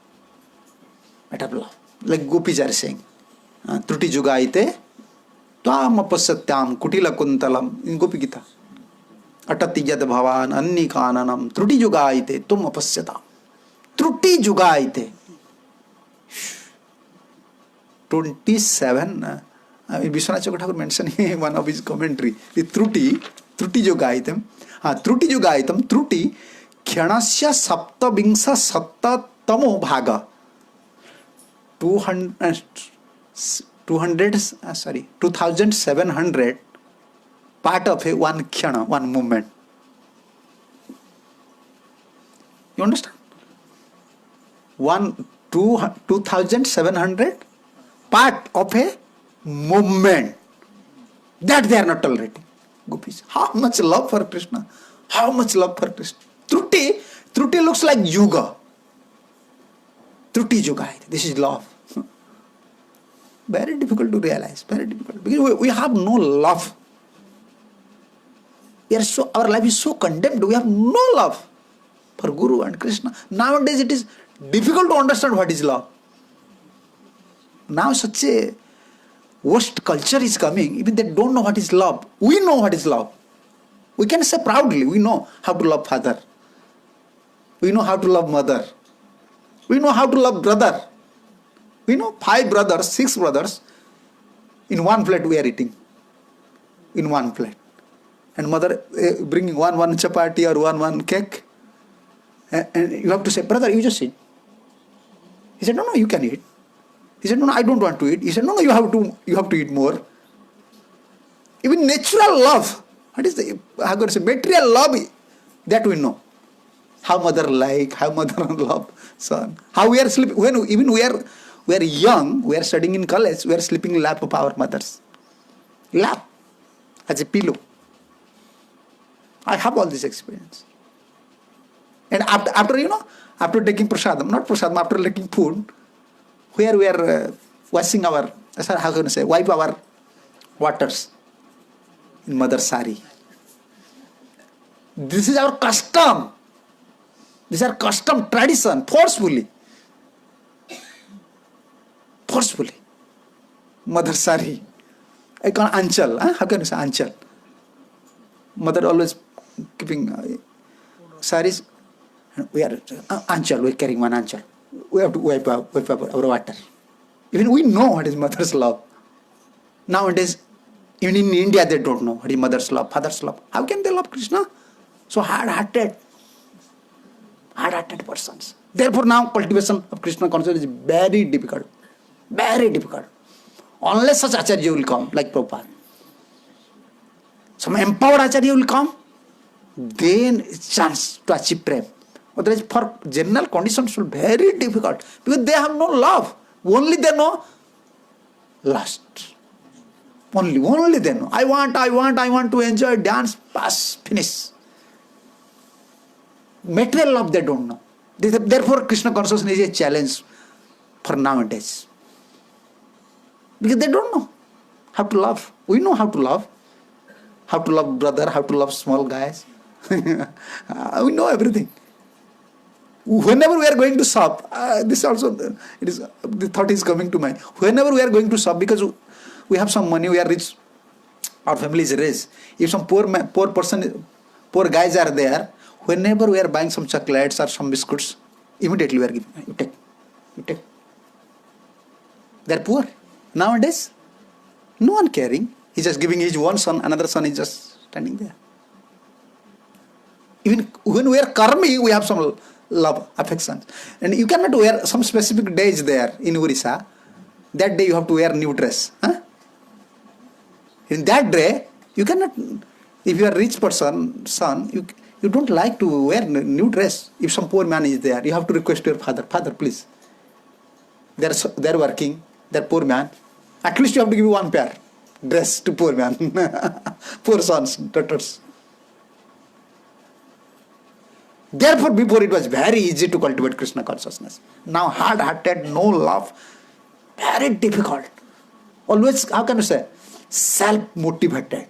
Matter of love. Like gopis are saying. Truti jugaite tvam apasatyam kutila kuntalam. In Gopi Gita. अटति यद भवान अन्य काननम त्रुटि जुगायते तुम अपश्यताम. त्रुटि जुगायते. 27. Vishwanath Chakravarti mentioned one of his commentary. The त्रुटि जुगायितम. त्रुटि जुगायितम. त्रुटि क्षणस्य सप्तविंश शततमो भाग. 2700 part of a one kshana, one movement. You understand? 2700 part of a movement that they are not tolerating. Gopis, how much love for Krishna? How much love for Krishna? Truti looks like yuga. Truti yuga. This is love. Very difficult to realize. Very difficult because we have no love. Our life is so condemned. We have no love for Guru and Krishna. Nowadays it is difficult to understand what is love. Now such a worst culture is coming, even they don't know what is love. We know what is love. We can say proudly, we know how to love father. We know how to love mother. We know how to love brother. We know 5 brothers, 6 brothers, in one plate we are eating. In one plate. And mother bringing one chapati or one cake. And you have to say, brother, you just eat. He said, no, you can eat. He said, no, I don't want to eat. He said, no, you have to eat more. Even natural love, what is the, how can I say, material love, that we know. How mother like, how mother love son. How we are sleeping, even we are young, we are studying in college, we are sleeping in lap of our mothers. Lap, as a pillow. I have all this experience. And after taking prasadam, not prasadam, after taking food, where we are washing our, how can I say, wipe our waters in mother's sari. This is our custom. These are custom, tradition, forcefully. Mother's sari. I call anchal. How can you say anchal? Mother always keeping saris. We are anchal, we are carrying one anchal. We have to wipe our water. Even we know what is mother's love. Nowadays, even in India, they don't know what is mother's love, father's love. How can they love Krishna? So hard-hearted persons. Therefore, now cultivation of Krishna consciousness is very difficult. Very difficult. Unless such acharya will come, like Prabhupada. Some empowered acharya will come, then it's chance to achieve prem. Otherwise, for general conditions, it will be very difficult because they have no love. Only they know lust. Only they know. I want to enjoy, dance, pass, finish. Material love they don't know. Therefore, Krishna consciousness is a challenge for nowadays. Because they don't know how to love. We know how to love. How to love brother, how to love small guys. We know everything. Whenever we are going to shop, this also, the thought is coming to mind. Whenever we are going to shop, because we have some money, we are rich, our family is rich. If some poor guys are there, whenever we are buying some chocolates or some biscuits, immediately we are giving. You take. They are poor. Nowadays, no one caring. He's just giving his one son, another son is just standing there. Even when we are karmi, we have some love, affection. And you cannot wear some specific days there in Orissa. That day you have to wear new dress. In that day, you cannot, if you are a rich person, son, you don't like to wear new dress. If some poor man is there, you have to request your father, please. They're working, they're poor man. At least you have to give one pair dress to poor man. Poor sons, daughters. Therefore, before it was very easy to cultivate Krishna consciousness. Now hard-hearted, no love, very difficult. Always, how can you say, self-motivated.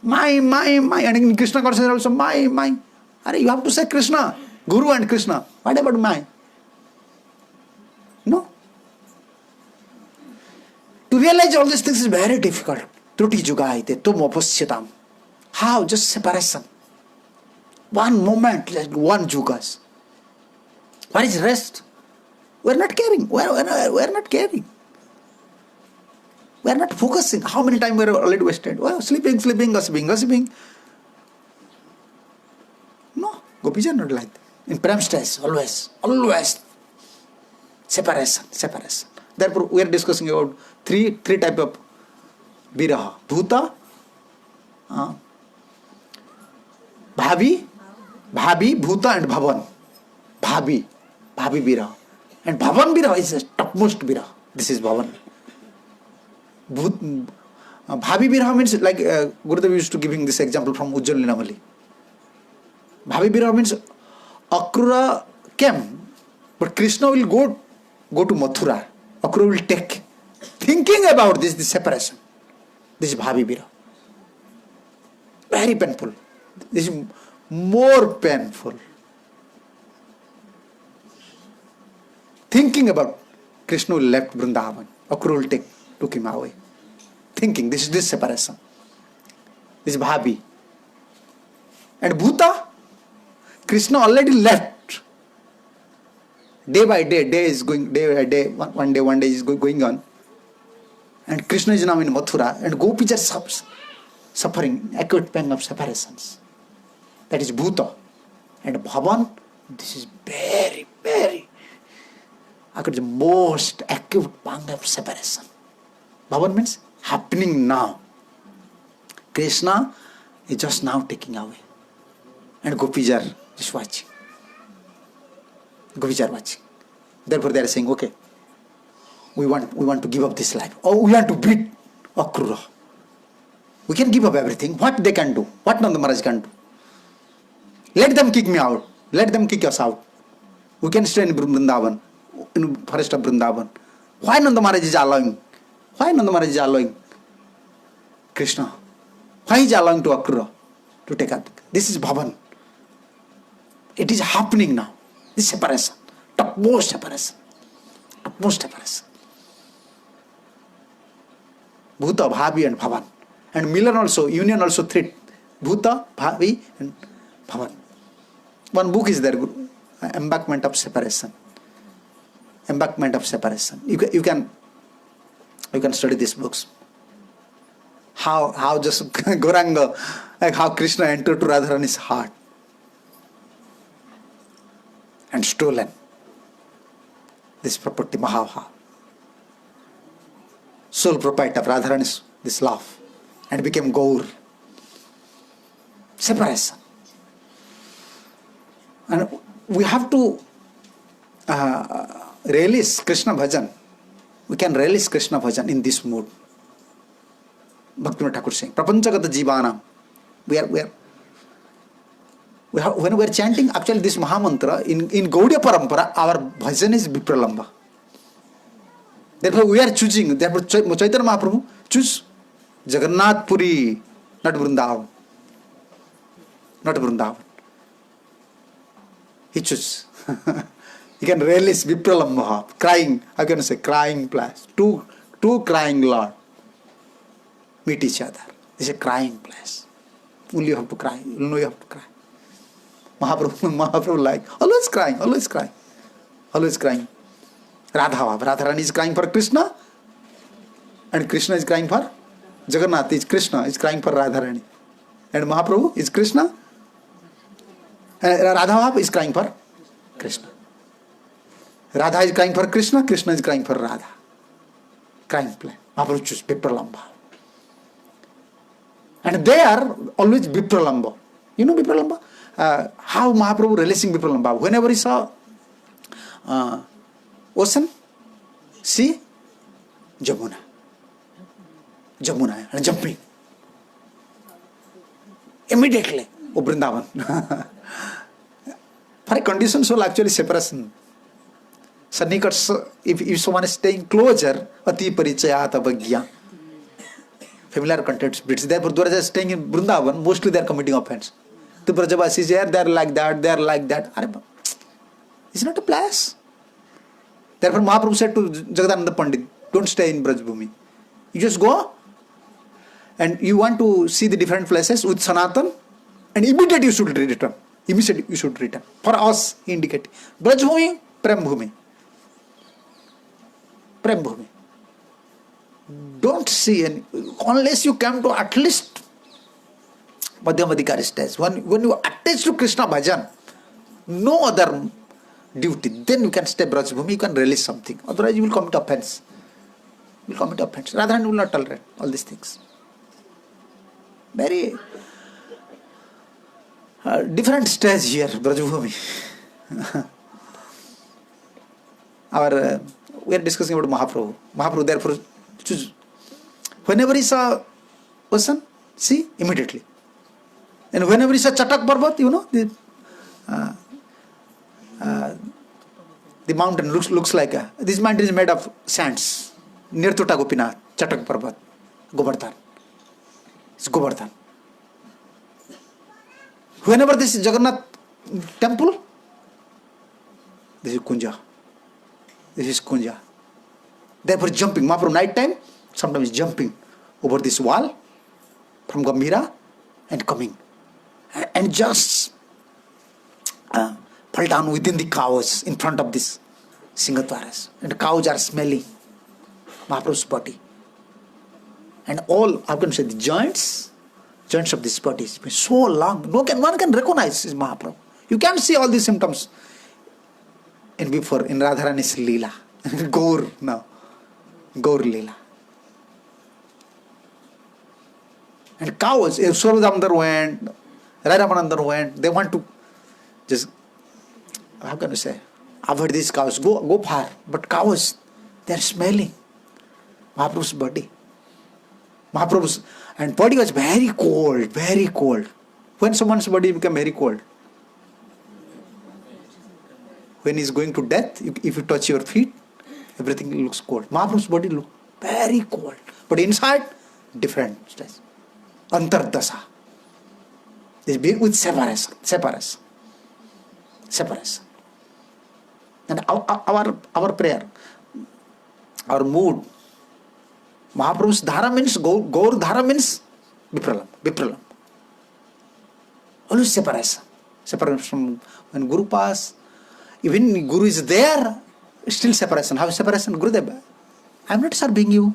My. And in Krishna consciousness also, my. You have to say Krishna, Guru and Krishna. What about my? No. To realize all these things is very difficult. Truti jugaite, tum opasyatam. How? Just separation. One moment, like one jugas. Where is rest? We are not caring. We are not caring. We are not focusing. How many times we are already wasted? Well, sleeping, gossiping. No, gopis are not like that. In prem stage, always. Separation. Therefore, we are discussing about three type of viraha. Bhuta, bhavi, bhuta and bhavan. Bhavi viraha. And bhavan viraha is the topmost viraha. This is bhavan. Bhavi viraha means like Gurudev used to giving this example from Ujjwal Linamali. Bhavi viraha means Akrura came, but Krishna will go to Mathura. Akrura will take. Thinking about this separation. This is bhavi viraha. Very painful. This is more painful. Thinking about Krishna will left Vrindavan. Akrura will took him away. Thinking, this is this separation. This is bhavi. And bhuta, Krishna already left. Day by day is going, day by day, one day is going on. And Krishna is now in Mathura, and gopis are suffering acute pain of separations. That is bhuta. And bhavan, this is very, very the most acute pain of separation. Bhavan means happening now. Krishna is just now taking away. And gopis are just watching. Gopis are watching. Therefore they are saying, okay, we want to give up this life. Or we want to beat Akrura. We can give up everything. What they can do? What Nanda Maharaj can do? Let them kick me out. Let them kick us out. We can stay in Vrindavan, in forest of Vrindavan. Why Nanda Maharaj is allowing? Why Nanda Maharaj is allowing Krishna? Why is he allowing to Akrura to take up? This is bhavan. It is happening now. This separation. Topmost separation. Bhuta, bhavi and bhavan. And Milan also, union also three. Bhuta, bhavi and bhavan. One book is there, Embankment of Separation. Embankment of Separation. You can study these books. How just Gauranga, like how Krishna entered to Radharani's heart and stolen this property, Mahava. Sole proprietor of Radharani's this love and became Gaur. Separation. And we have to release Krishna Bhajan. We can release Krishna Bhajan in this mood. Bhaktivinoda Thakur saying, Prapanchagata Jivana. When we are chanting actually this Mahamantra, in Gaudiya Parampara, our bhajan is Vipralamba. Therefore we are choosing, therefore Chaitanya Mahaprabhu choose Jagannath Puri, not Vrindavan. Not Vrindavan. He chooses. He can release Vipralamba, crying, I can say crying place. Two crying Lord meet each other. This is a crying place. Only you have to cry. You know you have to cry. Mahaprabhu like, always crying. Radharani is crying for Krishna and Krishna is crying for Jagannath. Is Krishna is crying for Radharani. And Mahaprabhu is Krishna and Radha is crying for Krishna. Radha is crying for Krishna, Krishna is crying for Radha. Crying play. Mahaprabhu choose Vipralamba. And they are always Vipralamba. You know Vipralamba? How Mahaprabhu releasing Vipralamba? Whenever he saw ocean, sea, Jamuna and jumping. Immediately, Vrindavan. For a condition soul actually separation. Sannikats, if someone is staying closer, Ati Parichayata Bhagya. Familiar content spirits. Therefore, those are staying in Vrindavan, mostly they are committing offense. The Brajavasis is here, they are like that. It's not a place. Therefore, Mahaprabhu said to Jagadananda Pandit, don't stay in Brajbhumi. You just go and you want to see the different places with Sanatan and immediately you should return. Immediately you should return. For us, he indicated. Brajbhumi, Prem Bhumi. Prem Bhumi. Don't see any, unless you come to at least Madhyamadikari stage. When you attach to Krishna Bhajan, no other duty, then you can stay Brajbhumi, you can release something. Otherwise you will commit offense. You will commit offense. Radharani will not tolerate all these things. Very different stage here, Brajbhumi. We are discussing about Mahaprabhu. Mahaprabhu therefore choose. Whenever he saw ocean, see immediately. And whenever he saw Chatak Parvat, the mountain looks like this mountain is made of sands. Near to Gopinath, Chatak Parvat, Govardhan. It's Govardhan. Whenever this is Jagannath temple, this is Kunja. This is Kunja. Therefore jumping. Mahaprabhu night time, sometimes jumping over this wall from Gambhira and coming. And just fall down within the cows in front of this Singatwaras. And the cows are smelling Mahaprabhu's body. And all, how can I say, the joints of this body is so long. One can recognize this Mahaprabhu. You can't see all these symptoms in Radharani's Leela. Gaur now. Gaur Leela. And cows, if Surabdamdar went, Radhamanandar went, they want to just, how can I say, avoid these cows, go far. But cows, they are smelling Mahaprabhu's body. Mahaprabhu's, and body was very cold, very cold. When someone's body become very cold? When he's going to death, if you touch your feet, everything looks cold. Mahaprabhu's body looked very cold. But inside, different. Antardasa. This with separation. And our prayer, our mood, Mahaprabhu's dhara means, Gaur dhara means Vipralam. Always separation. Separation from when Guru pass, even Guru is there, still separation. How is separation? Gurudev, I am not serving you.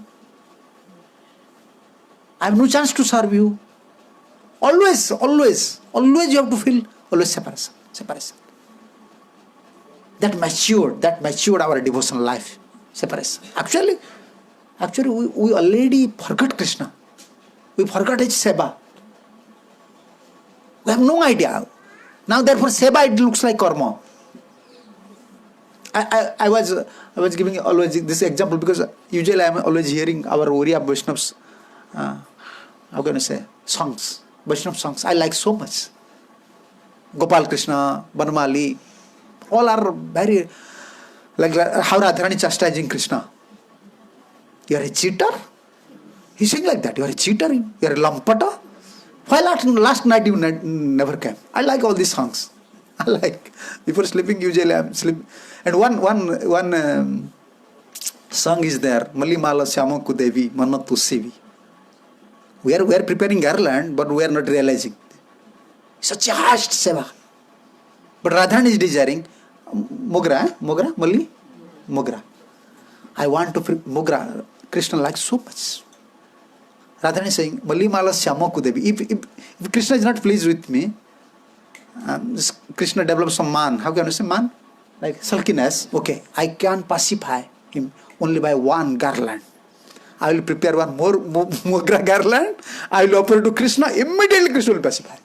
I have no chance to serve you. Always you have to feel always separation. That matured our devotional life. Separation. Actually, we already forgot Krishna. We forgot his Seva. We have no idea. Now therefore Seva, it looks like karma. I was giving always this example because usually I am always hearing our Oriya Vaishnavas, how can I say, songs. Vaishnav songs I like so much. Gopal Krishna, Banmali, all are very like how Radharani chastising Krishna. You are a cheater? He saying like that. You are a cheater. You are a lampata. Why last night you never came? I like all these songs. I like. Before sleeping, usually I am sleeping. And one song is there. Malli Mala Syama Kudevi Manat Tussivi. We are preparing garland, but we are not realizing. Such a harsh seva. But Radharani is desiring Mogra, Malli, Mogra. I want to Mogra. Krishna likes so much. Radharani is saying, Malli Mala Syama Kudevi. If Krishna is not pleased with me, Krishna develops some man. How can I say man? Like sulkiness. Okay, I can pacify him only by one garland. I will prepare one more Mogra garland. I will offer to Krishna. Immediately Krishna will pacify.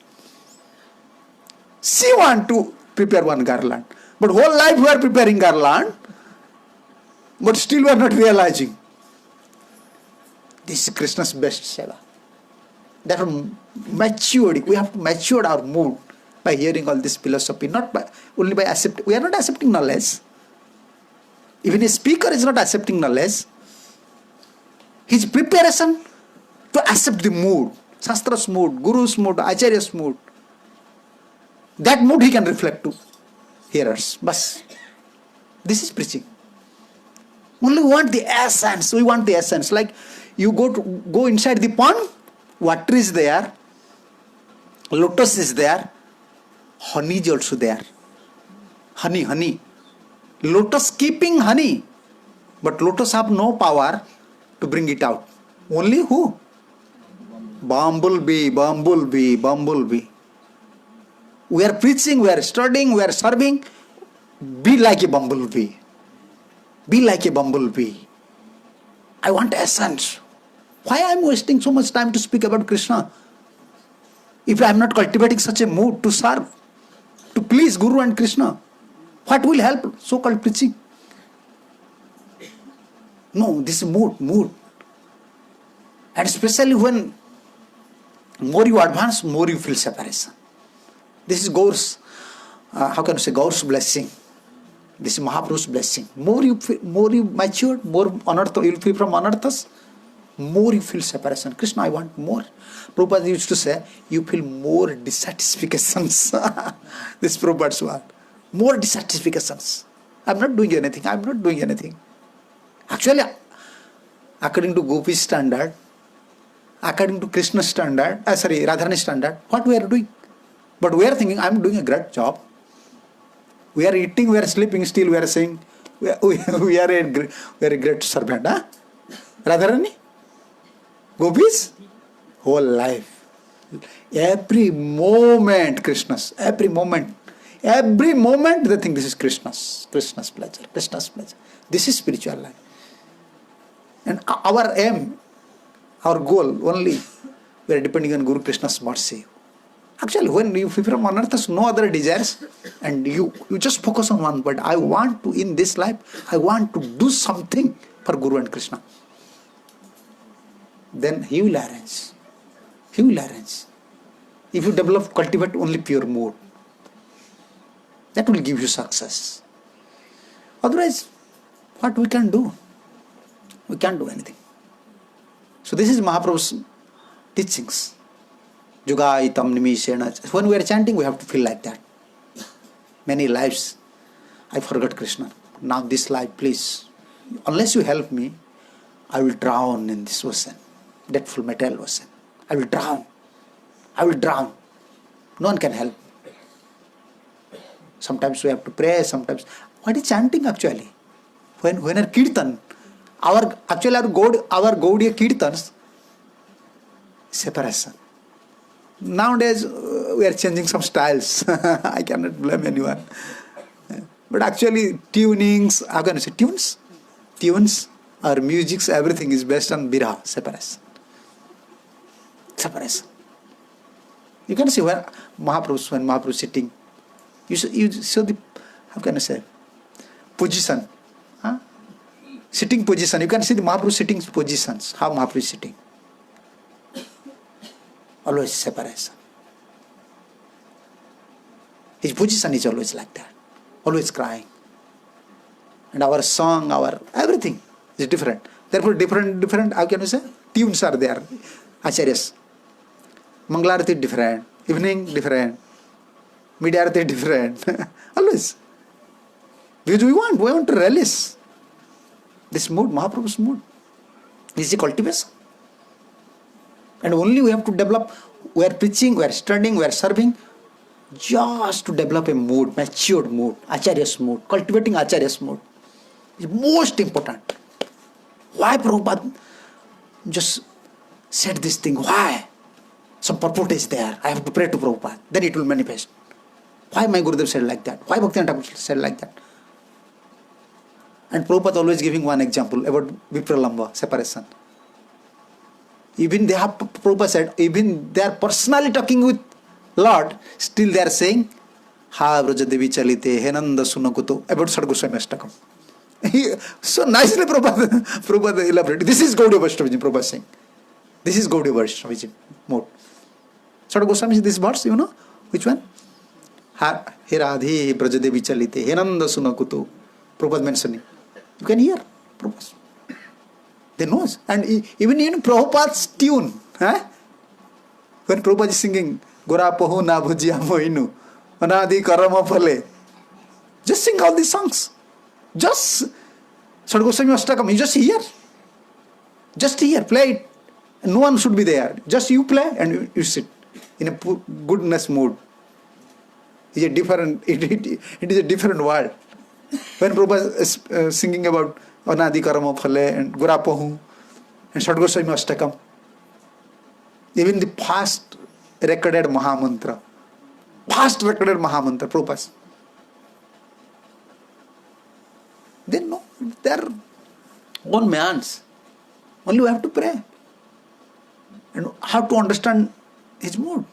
She want to prepare one garland. But whole life we are preparing garland. But still we are not realizing. This is Krishna's best seva. That matured. We have to mature our mood by hearing all this philosophy. Not by only by accepting. We are not accepting knowledge. Even a speaker is not accepting knowledge. His preparation to accept the mood, Shastra's mood, Guru's mood, Acharya's mood. That mood he can reflect to hearers. Bas. This is preaching. Only we want the essence. We want the essence. Like you go inside the pond, water is there, lotus is there, Honey is also there. Honey. Lotus keeping honey. But lotus have no power to bring it out. Only who? Bumblebee. We are preaching, we are studying, we are serving. Be like a bumblebee. I want essence. Why I am wasting so much time to speak about Krishna? If I am not cultivating such a mood to serve, to please Guru and Krishna, what will help so-called preaching? No, this is mood. And especially when more you advance, more you feel separation. This is Gaur's, Gaur's blessing. This is Mahaprabhu's blessing. More you mature, more anartha, you will feel from anarthas, more you feel separation. Krishna, I want more. Prabhupada used to say, you feel more dissatisfactions. This Prabhupada's word. More dissatisfactions. I'm not doing anything. Actually, according to Gopi's standard, according to Krishna's standard, Radharani's standard, what we are doing? But we are thinking, I'm doing a great job. We are eating, we are sleeping, still we are saying, we are a great servant. Huh? Radharani? Gopis? Whole life. Every moment Krishna's. Every moment they think this is Krishna's pleasure. This is spiritual life. And our aim, our goal only, we are depending on Guru Krishna's mercy. Actually, when you feel from anarthas, no other desires, and you just focus on one, but I want to, in this life, I want to do something for Guru and Krishna. Then He will arrange. If you cultivate only pure mood, that will give you success. Otherwise, what we can do? We can't do anything. So this is Mahaprabhu's teachings. Jugaitam nimishena. When we are chanting, we have to feel like that. Many lives, I forgot Krishna. Now this life, please, unless you help me, I will drown in this ocean, that full metal ocean. I will drown. No one can help. Sometimes we have to pray, sometimes. What is chanting actually? When our kirtan, our Gaudiya kirtans, separation. Nowadays, we are changing some styles. I cannot blame anyone. But actually, tunings, how can I say, tunes, or musics, everything is based on biraha, separation. You can see when Mahaprabhu is sitting, you saw the, how can I say, position. Huh? Sitting position. You can see the Mahaprabhu sitting positions, how Mahaprabhu is sitting. Always separation. His position is always like that. Always crying. And our song, our everything is different. Therefore, different, how can you say? Tunes are there. Acharyas. Mangalarati different. Evening different. Midyarati different. Always. Because we want to relish this mood, Mahaprabhu's mood. This is a cultivation. And only we have to develop, we are preaching, we are studying, we are serving, just to develop a mood, matured mood, Acharya's mood, cultivating Acharya's mood is most important. Why Prabhupada just said this thing? Why? Some purport is there. I have to pray to Prabhupada. Then it will manifest. Why my Gurudev said like that? Why Bhaktivinoda Thakur said like that? And Prabhupada always giving one example about Vipralamba, separation. Even they have, Prabhupada said, even they are personally talking with Lord, still they are saying, Ha Vrajadevi Chalite, Henanda Sunakuto, about Sikshastakam. So nicely Prabhupada elaborated. This is Gaudiya Vaishnavajin, Prabhupada saying. This is Gaudiya Vaishnavajin mode. Sadhu Goswami is this verse, you know? Which one? He Radhe Vrajadevi Chalite, Henanda Sunakuto. Prabhupada mentioning. You can hear Prabhupada. They know. And even in Prabhupada's tune, when Prabhupada is singing, Gora Pahu Na Bhujya Moinu, Anadi Karama Phale, just sing all these songs. Just Sadhu Goswami Astakam, you just hear. Just hear, play it. No one should be there. Just you play and you sit in a goodness mood. It's a different, it is a different world. When Prabhupada is singing about Anadi Karama Phale and Gurapahu and Sikshastakam, even the fast recorded Mahamantra, Prabhupada, they know their own man's. Only we have to pray and have to understand his mood.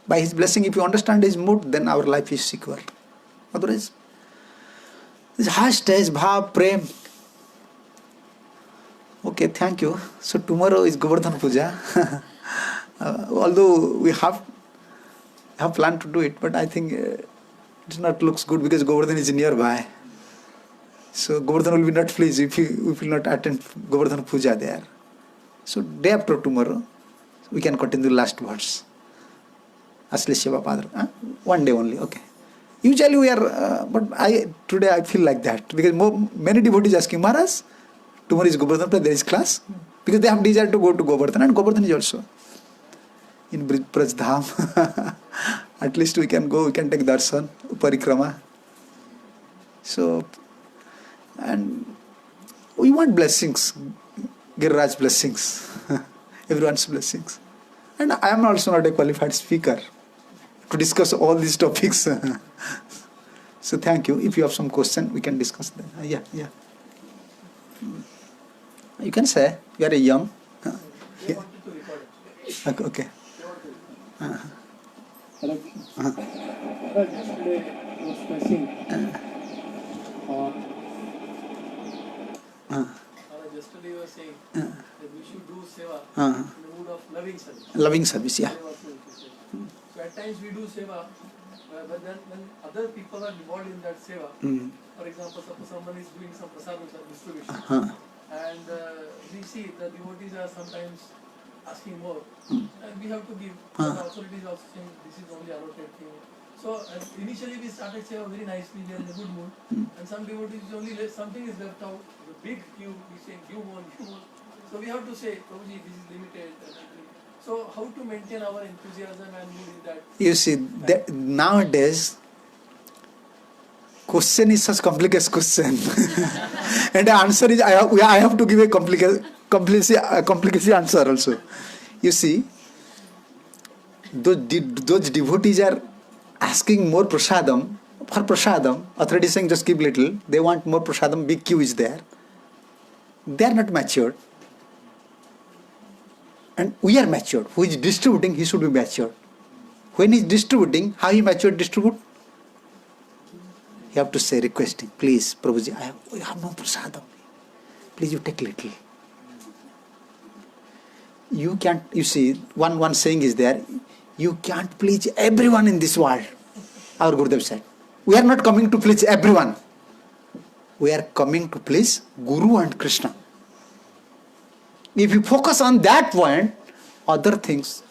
By his blessing, if you understand his mood, then our life is secure. Otherwise, this high stage, bhav, prem. Okay, thank you. So tomorrow is Govardhan Puja. Although we have planned to do it, but I think it not looks good because Govardhan is nearby. So Govardhan will be not pleased if we will not attend Govardhan Puja there. So day after tomorrow, we can continue the last words. Asli Shiva Padra. One day only, okay. Usually we are, but today I feel like that because many devotees asking, Maharaj, tomorrow is Govardhan, there is class. Because they have desire to go to Govardhan, and Govardhan is also in Braj Dham. At least we can go, we can take darshan, parikrama. So, and we want blessings, Giriraj blessings, everyone's blessings. And I am also not a qualified speaker to discuss all these topics. So thank you. If you have some question, we can discuss them. Yeah. You can say, you are a young. Yeah. Okay. Yesterday I was stressing. Yesterday you were saying that we should do seva in the mood of loving service. Loving service, yeah. So at times we do seva, but then when other people are involved in that seva, for example, suppose someone is doing some prasadam distribution, and we see the devotees are sometimes asking more, and we have to give. The authorities also saying this is only allotted thing. So initially we started seva very nicely, we are in a good mood, and some devotees only something is left out, the big queue, we say give more. So we have to say, Prabhuji, this is limited. So how to maintain our enthusiasm and mood in that? You see, nowadays, question is such complex question. And the answer is, I have to give a complicated answer also. You see, those devotees are asking more prasadam. For prasadam, authority saying just give little. They want more prasadam, big queue is there. They are not matured. And we are matured. Who is distributing, he should be matured. When he is distributing, how he matured distribute? You have to say, requesting, please, Prabhuji, I have no prasadam. Please, you take little. You can't, you see, one saying is there, you can't please everyone in this world. Our Gurudev said, we are not coming to please everyone. We are coming to please Guru and Krishna. If you focus on that point, other things,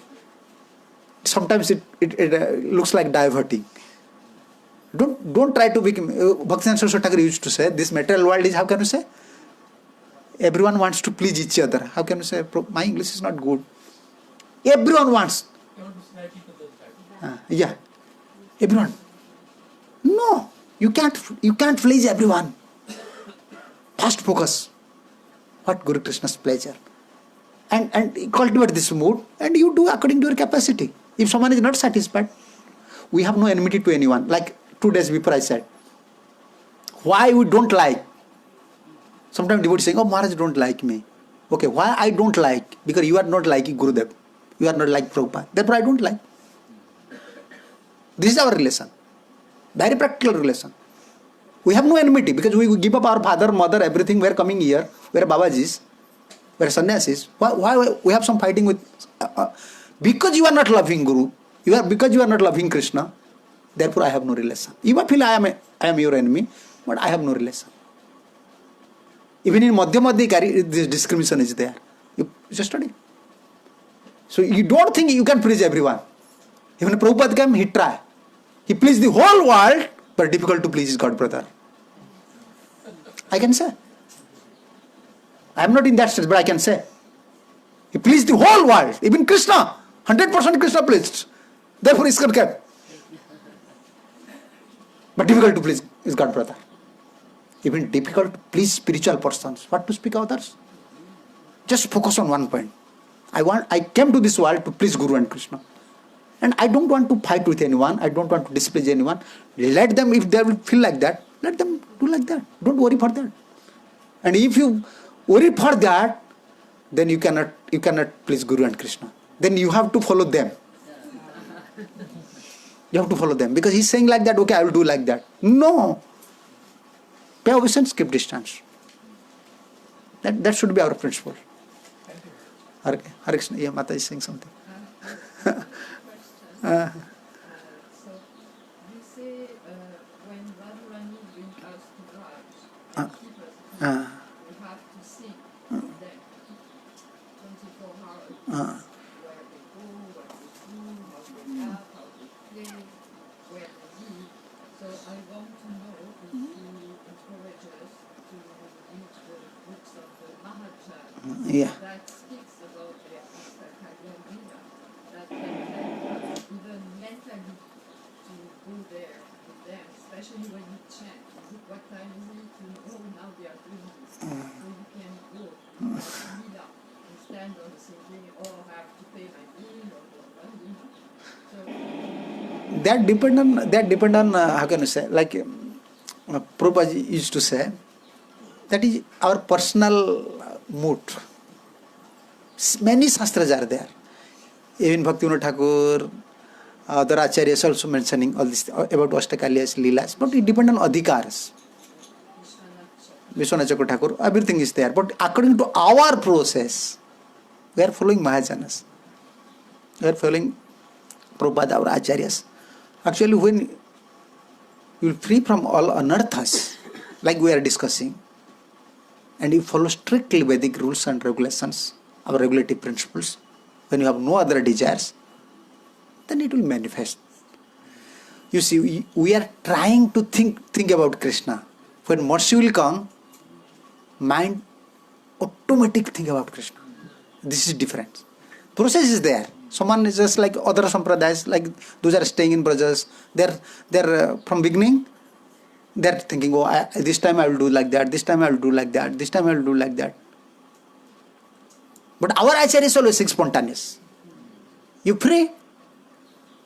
sometimes it looks like diverting. Don't try to become. Bhaktivinoda Saraswati Thakur used to say, this material world is, how can you say? Everyone wants to please each other. How can you say? My English is not good. Everyone wants. Yeah. Everyone. No. You can't please everyone. First focus. What Guru Krishna's pleasure. And cultivate this mood, and you do according to your capacity. If someone is not satisfied, we have no enmity to anyone. Like 2 days before I said, why we don't like. Sometimes devotees saying, oh, Maharaj don't like me. Okay, why I don't like? Because you are not liking Gurudev. You are not like Prabhupada. Therefore I don't like. This is our relation. Very practical relation. We have no enmity because we give up our father, mother, everything. We are coming here. We are Babajis. We are sannyasis. Why we have some fighting with? Because you are not loving Guru. Because you are not loving Krishna. Therefore I have no relation. You might feel I am your enemy, but I have no relation. Even in Madhya, this discrimination is there. You just study. So you don't think you can please everyone. Even Prabhupada came, he tried. He pleased the whole world, but difficult to please his God brother. I can say. I am not in that stage, but I can say. He pleased the whole world, even Krishna. 100% Krishna pleased. Therefore ISKCON came. But difficult to please is God, brother. Even difficult to please spiritual persons. What to speak others? Just focus on one point. I came to this world to please Guru and Krishna. And I don't want to fight with anyone. I don't want to displease anyone. Let them, if they will feel like that, let them do like that. Don't worry for that. And if you worry for that, then you cannot please Guru and Krishna. Then you have to follow them. You have to follow them. Because he's saying like that, okay, I will do like that. No. Pay obeisance, keep distance. That should be our principle. Hare Krishna, yeah, Mata is saying something. So we say when Radharani brings us to Raj, and keep us here, we have to see them 24 hours. Where they go, what they do, how they laugh, how they play, where they eat. So I want to know if you encourage us to read the books of the Mahacharya Yeah. that speaks about the ISKCON that can help us even mentally to go there with them, especially when you chant. What time is it? Oh, now they are doing this. So you can go like Lila and stand on the same thing, or have to pay my bill or whatever. So That depend on how can you say, like Prabhupada used to say, that is our personal mood. Many shastras are there. Even Bhaktivinoda Thakur, other acharyas also mentioning all this about Ashtakalyas, Leelas, but it depends on adhikaras. Vishwanath Chakravarti Thakur, everything is there. But according to our process, we are following Mahajanas. We are following Prabhupada, our acharyas. Actually, when you will free from all anarthas, like we are discussing, and you follow strictly Vedic rules and regulations, our regulative principles, when you have no other desires, then it will manifest. You see, we are trying to think about Krishna. When mercy will come, mind automatically think about Krishna. This is different. Process is there. Someone is just like other sampradayas, like those are staying in Brajas. They're from beginning, they're thinking, oh, this time I will do like that, this time I will do like that, this time I will do like that. But our acharya is always spontaneous. You pray,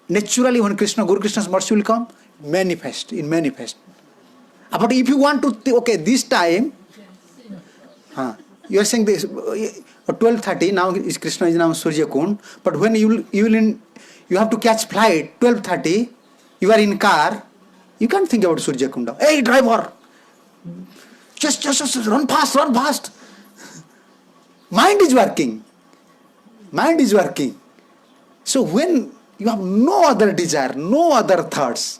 naturally when Guru Krishna's mercy will come, manifest. But if you want to, okay, this time, you are saying this, 12:30, now is Krishna is now Surya Kund, but when you have to catch flight, 12:30, you are in car, you can't think about Surya Kunda. Hey driver, just run fast. Mind is working. So when you have no other desire, no other thoughts,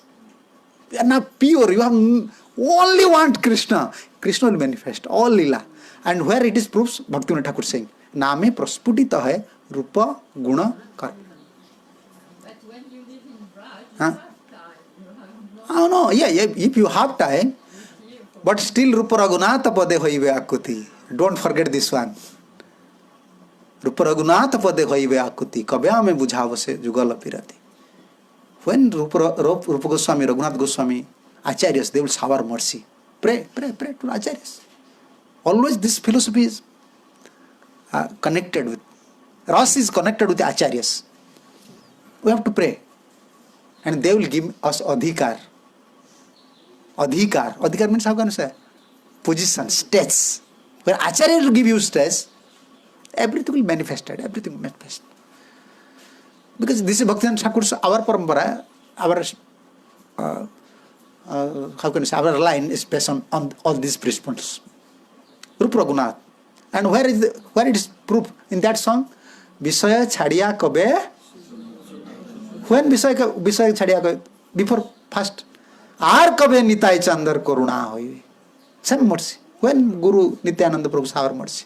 you are not pure, you have only want Krishna, Krishna will manifest, all lila. And where it is proves, Bhaktivinoda Thakur saying, Name prosputita hai, rupa, guna, karma. but when you live in Raj, you have time. You have no Oh no, yeah, if you have time, but still Rupa Raghunatha pade hoive akuti. Don't forget this one. Rupa Raghunatha pade hoive akuti. Kabya me bujhavase jugala pirati. When Rupa Goswami, Raghunath Goswami, acharyas, they will shower mercy. Pray to acharyas. Always this philosophy is connected with, Ras is connected with the acharyas. We have to pray. And they will give us adhikar. Adhikar means how can you say? Position, status. When acharya will give you status, everything will manifest. Because this is Bhaktivinoda Thakur's, our parampara, our how can you say, our line is based on all these principles. Rupa Raghunath. And where it is proof in that song? Visaya chhadiya kabe. When Visaya chhadiya kabe? Before first. Ar kabe nitai chandar karuna hoive. Same mercy. When Guru Nityananda Prabhu shower mercy.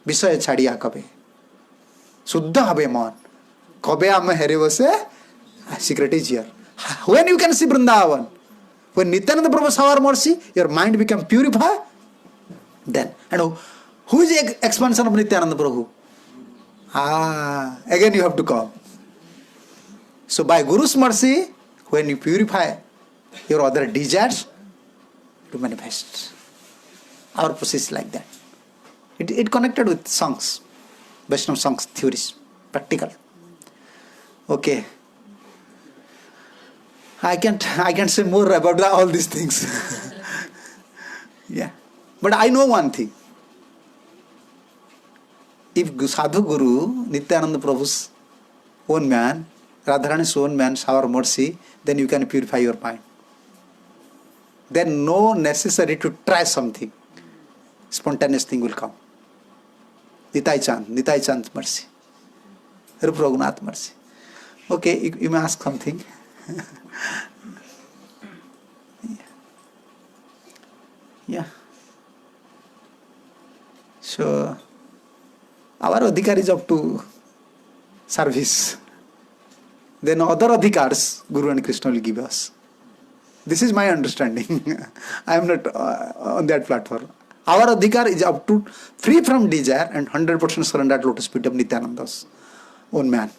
Visaya chhadiya kabe. Suddha habe man. Kabe ame here vase. Secret is here. When you can see Vrindavan. When Nityananda Prabhu shower mercy, your mind become purified. Then. And who is the expansion of Nityananda Prabhu? Again you have to come. So by Guru's mercy, When you purify your other desires, to manifest. Our process is like that. It connected with songs, Vaishnava songs theories, practical. Okay. I can't say more about all these things. Yeah. But I know one thing. If Sadhu Guru, Nityananda Prabhu's own man, Radharani's own man, shower mercy, then you can purify your mind. Then no necessary to try something. Spontaneous thing will come. Nitai Chand mercy. Rupa Raghunath mercy. Okay, you may ask something. Yeah. So, our adhikar is up to service. Then other adhikars, Guru and Krishna will give us. This is my understanding. I am not on that platform. Our adhikar is up to free from desire and 100% surrender at lotus feet of Nityananda's own man.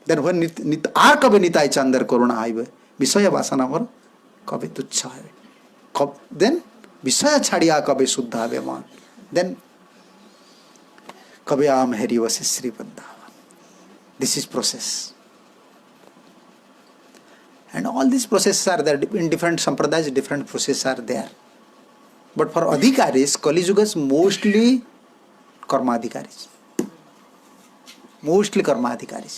Then when আর কবে নিতাই চাঁদের করুণা হইবে বিষয় বাসনা মোর কবে তুচ্ছ হইবে then বিষয় ছাড়িয়া কবে শুদ্ধ হবে মন then কবে আম হেরি বসে Shri Vrindavan. This is process. And all these processes are there. In different sampradayas, different processes are there. But for adhikaris, Kali Yuga is mostly karma adhikaris. Mostly karma adhikaris.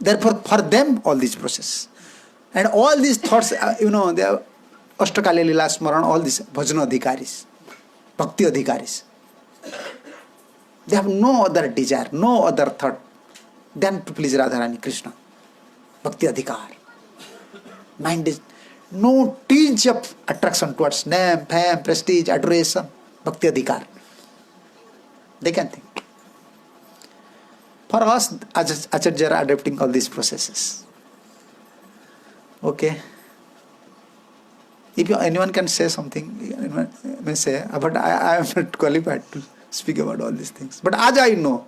Therefore, for them, all these processes. And all these thoughts, they are Ashtakali Lila Smaran, all these bhajana adhikaris, bhakti adhikaris. They have no other desire, no other thought than to please Radharani Krishna. Bhakti adhikar. Mind is no tinge of attraction towards name, fame, prestige, adoration. Bhakti adhikar. They can think. For us, Acharya are adapting all these processes. Okay. If anyone can say something, anyone may say, but I am not qualified to speak about all these things. But as I know,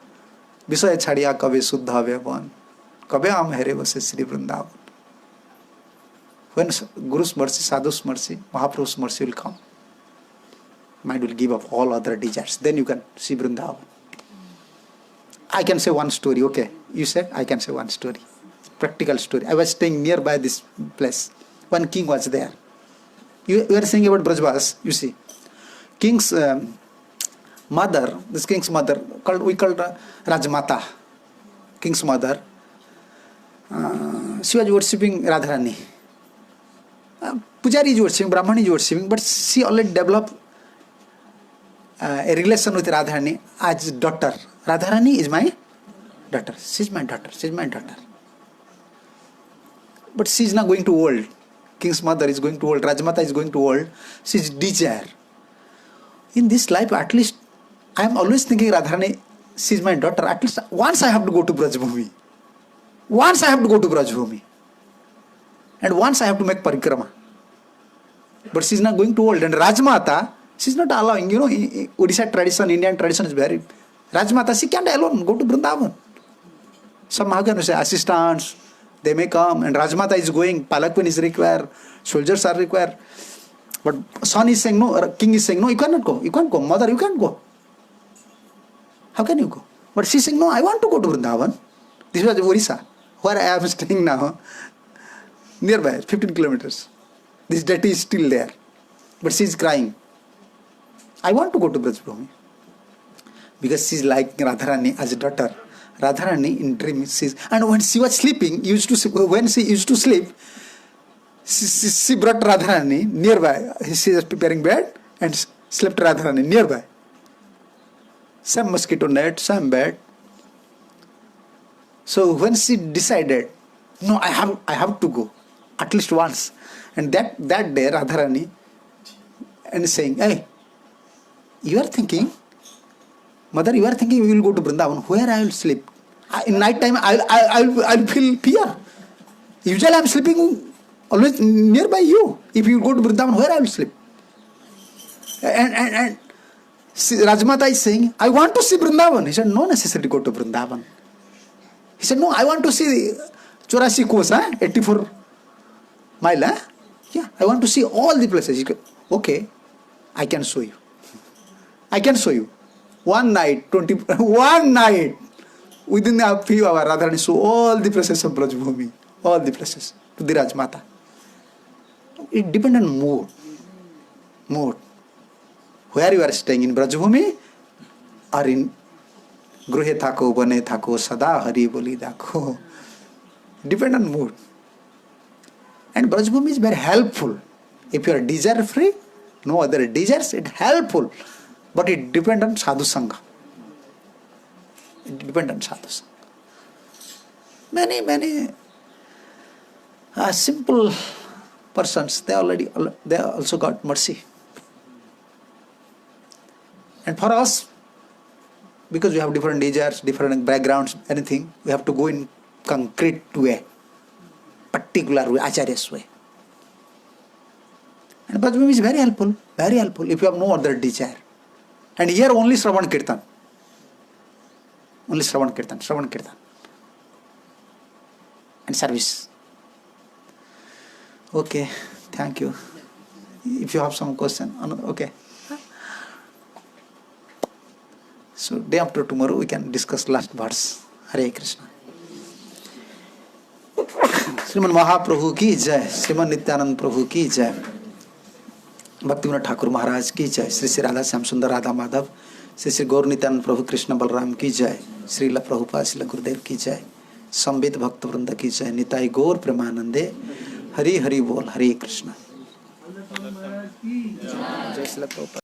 Visaya Chadiya Kabe Suddha Veban, Kabe Am Here Vase Sri Vrindavan. When Guru's mercy, Sadhu's mercy, Mahaprabhu's mercy will come, mind will give up all other desires. Then you can see Vrindavan. I can say one story, okay. You said I can say one story. Practical story. I was staying nearby this place. One king was there. You were saying about Brajvas, you see. King's mother, this king's mother, we called Rajmata. King's mother. She was worshipping Radharani. Pujari is worshipping, Brahmani is worshipping, but she already developed a relation with Radharani as daughter. Radharani is my daughter. She's my daughter. She's my daughter. But she's not going to old. King's mother is going to old. Rajmata is going to old. She's desire. In this life, at least, I am always thinking Radharani, she's my daughter. At least once I have to go to Brajbhumi. Once I have to go to Brajbhumi. And once I have to make parikrama. But she's not going to old. And Rajmata, she's not allowing. Odisha tradition, Indian tradition is very... Rajmata, she can't alone go to Vrindavan. Some Mahagan say assistants, they may come, and Rajmata is going, Palakwan is required, soldiers are required. But son is saying no, king is saying no, you cannot go, you can't go, mother, you can't go. How can you go? But she's saying no, I want to go to Vrindavan. This was Orissa, where I am staying now, nearby, 15 kilometers. This deity is still there. But she is crying. I want to go to Brajbhumi. Because she is like Radharani as a daughter. Radharani in dream sees, and when she was sleeping, when she used to sleep, she brought Radharani nearby. She was preparing bed and slept Radharani nearby. Some mosquito net, some bed. So when she decided, no, I have to go at least once, and that day Radharani and saying, hey, you are thinking. Mother, you are thinking we will go to Vrindavan. Where I will sleep? In night time, I'll feel fear. Usually I am sleeping always nearby you. If you go to Vrindavan, where I will sleep? And Rajmata is saying, I want to see Vrindavan. He said, no necessity to go to Vrindavan. He said, no, I want to see 84 kosa, 84 Mile, huh? Yeah, I want to see all the places. Okay, I can show you. I can show you. One night, 1 night, within a few hours, Radharani show all the places of Brajbhumi, all the places to the Rajmata. It depends on mood. Mood. Where you are staying, in Brajbhumi or in Gruhe Thako, Bane Thako, Sada Hari Boli Thako. Depend on mood. And Brajbhumi is very helpful. If you are desire free, no other desires, it helpful. But it depends on sadhu sangha. It depends on sadhu sangha. Many simple persons, they also got mercy. And for us, because we have different desires, different backgrounds, anything, we have to go in concrete way, particular way, Acharya's way. And Brajbhumi is very helpful if you have no other desire. And here only Shravan Kirtan. Only Shravan Kirtan. And service. Okay, thank you. If you have some question, okay. So day after tomorrow we can discuss last verse. Hare Krishna. Sriman Mahaprabhu ki jai, Sriman Nityanand Prabhu ki jai, Bhaktivinoda Thakur Maharaj ki jai, Sri Sri Radha Shyam Sundar Radha Madhav, Sri Sri Gaur Nityanand Prabhu Krishna Balram ki jai, Srila Prabhupada Srila Gurudev ki jai, Sambit Bhakta Vrinda ki jai, Nitai Gaur Premanande, Hari Hari Bol, Hare Krishna. Jai Srila Prabhupada.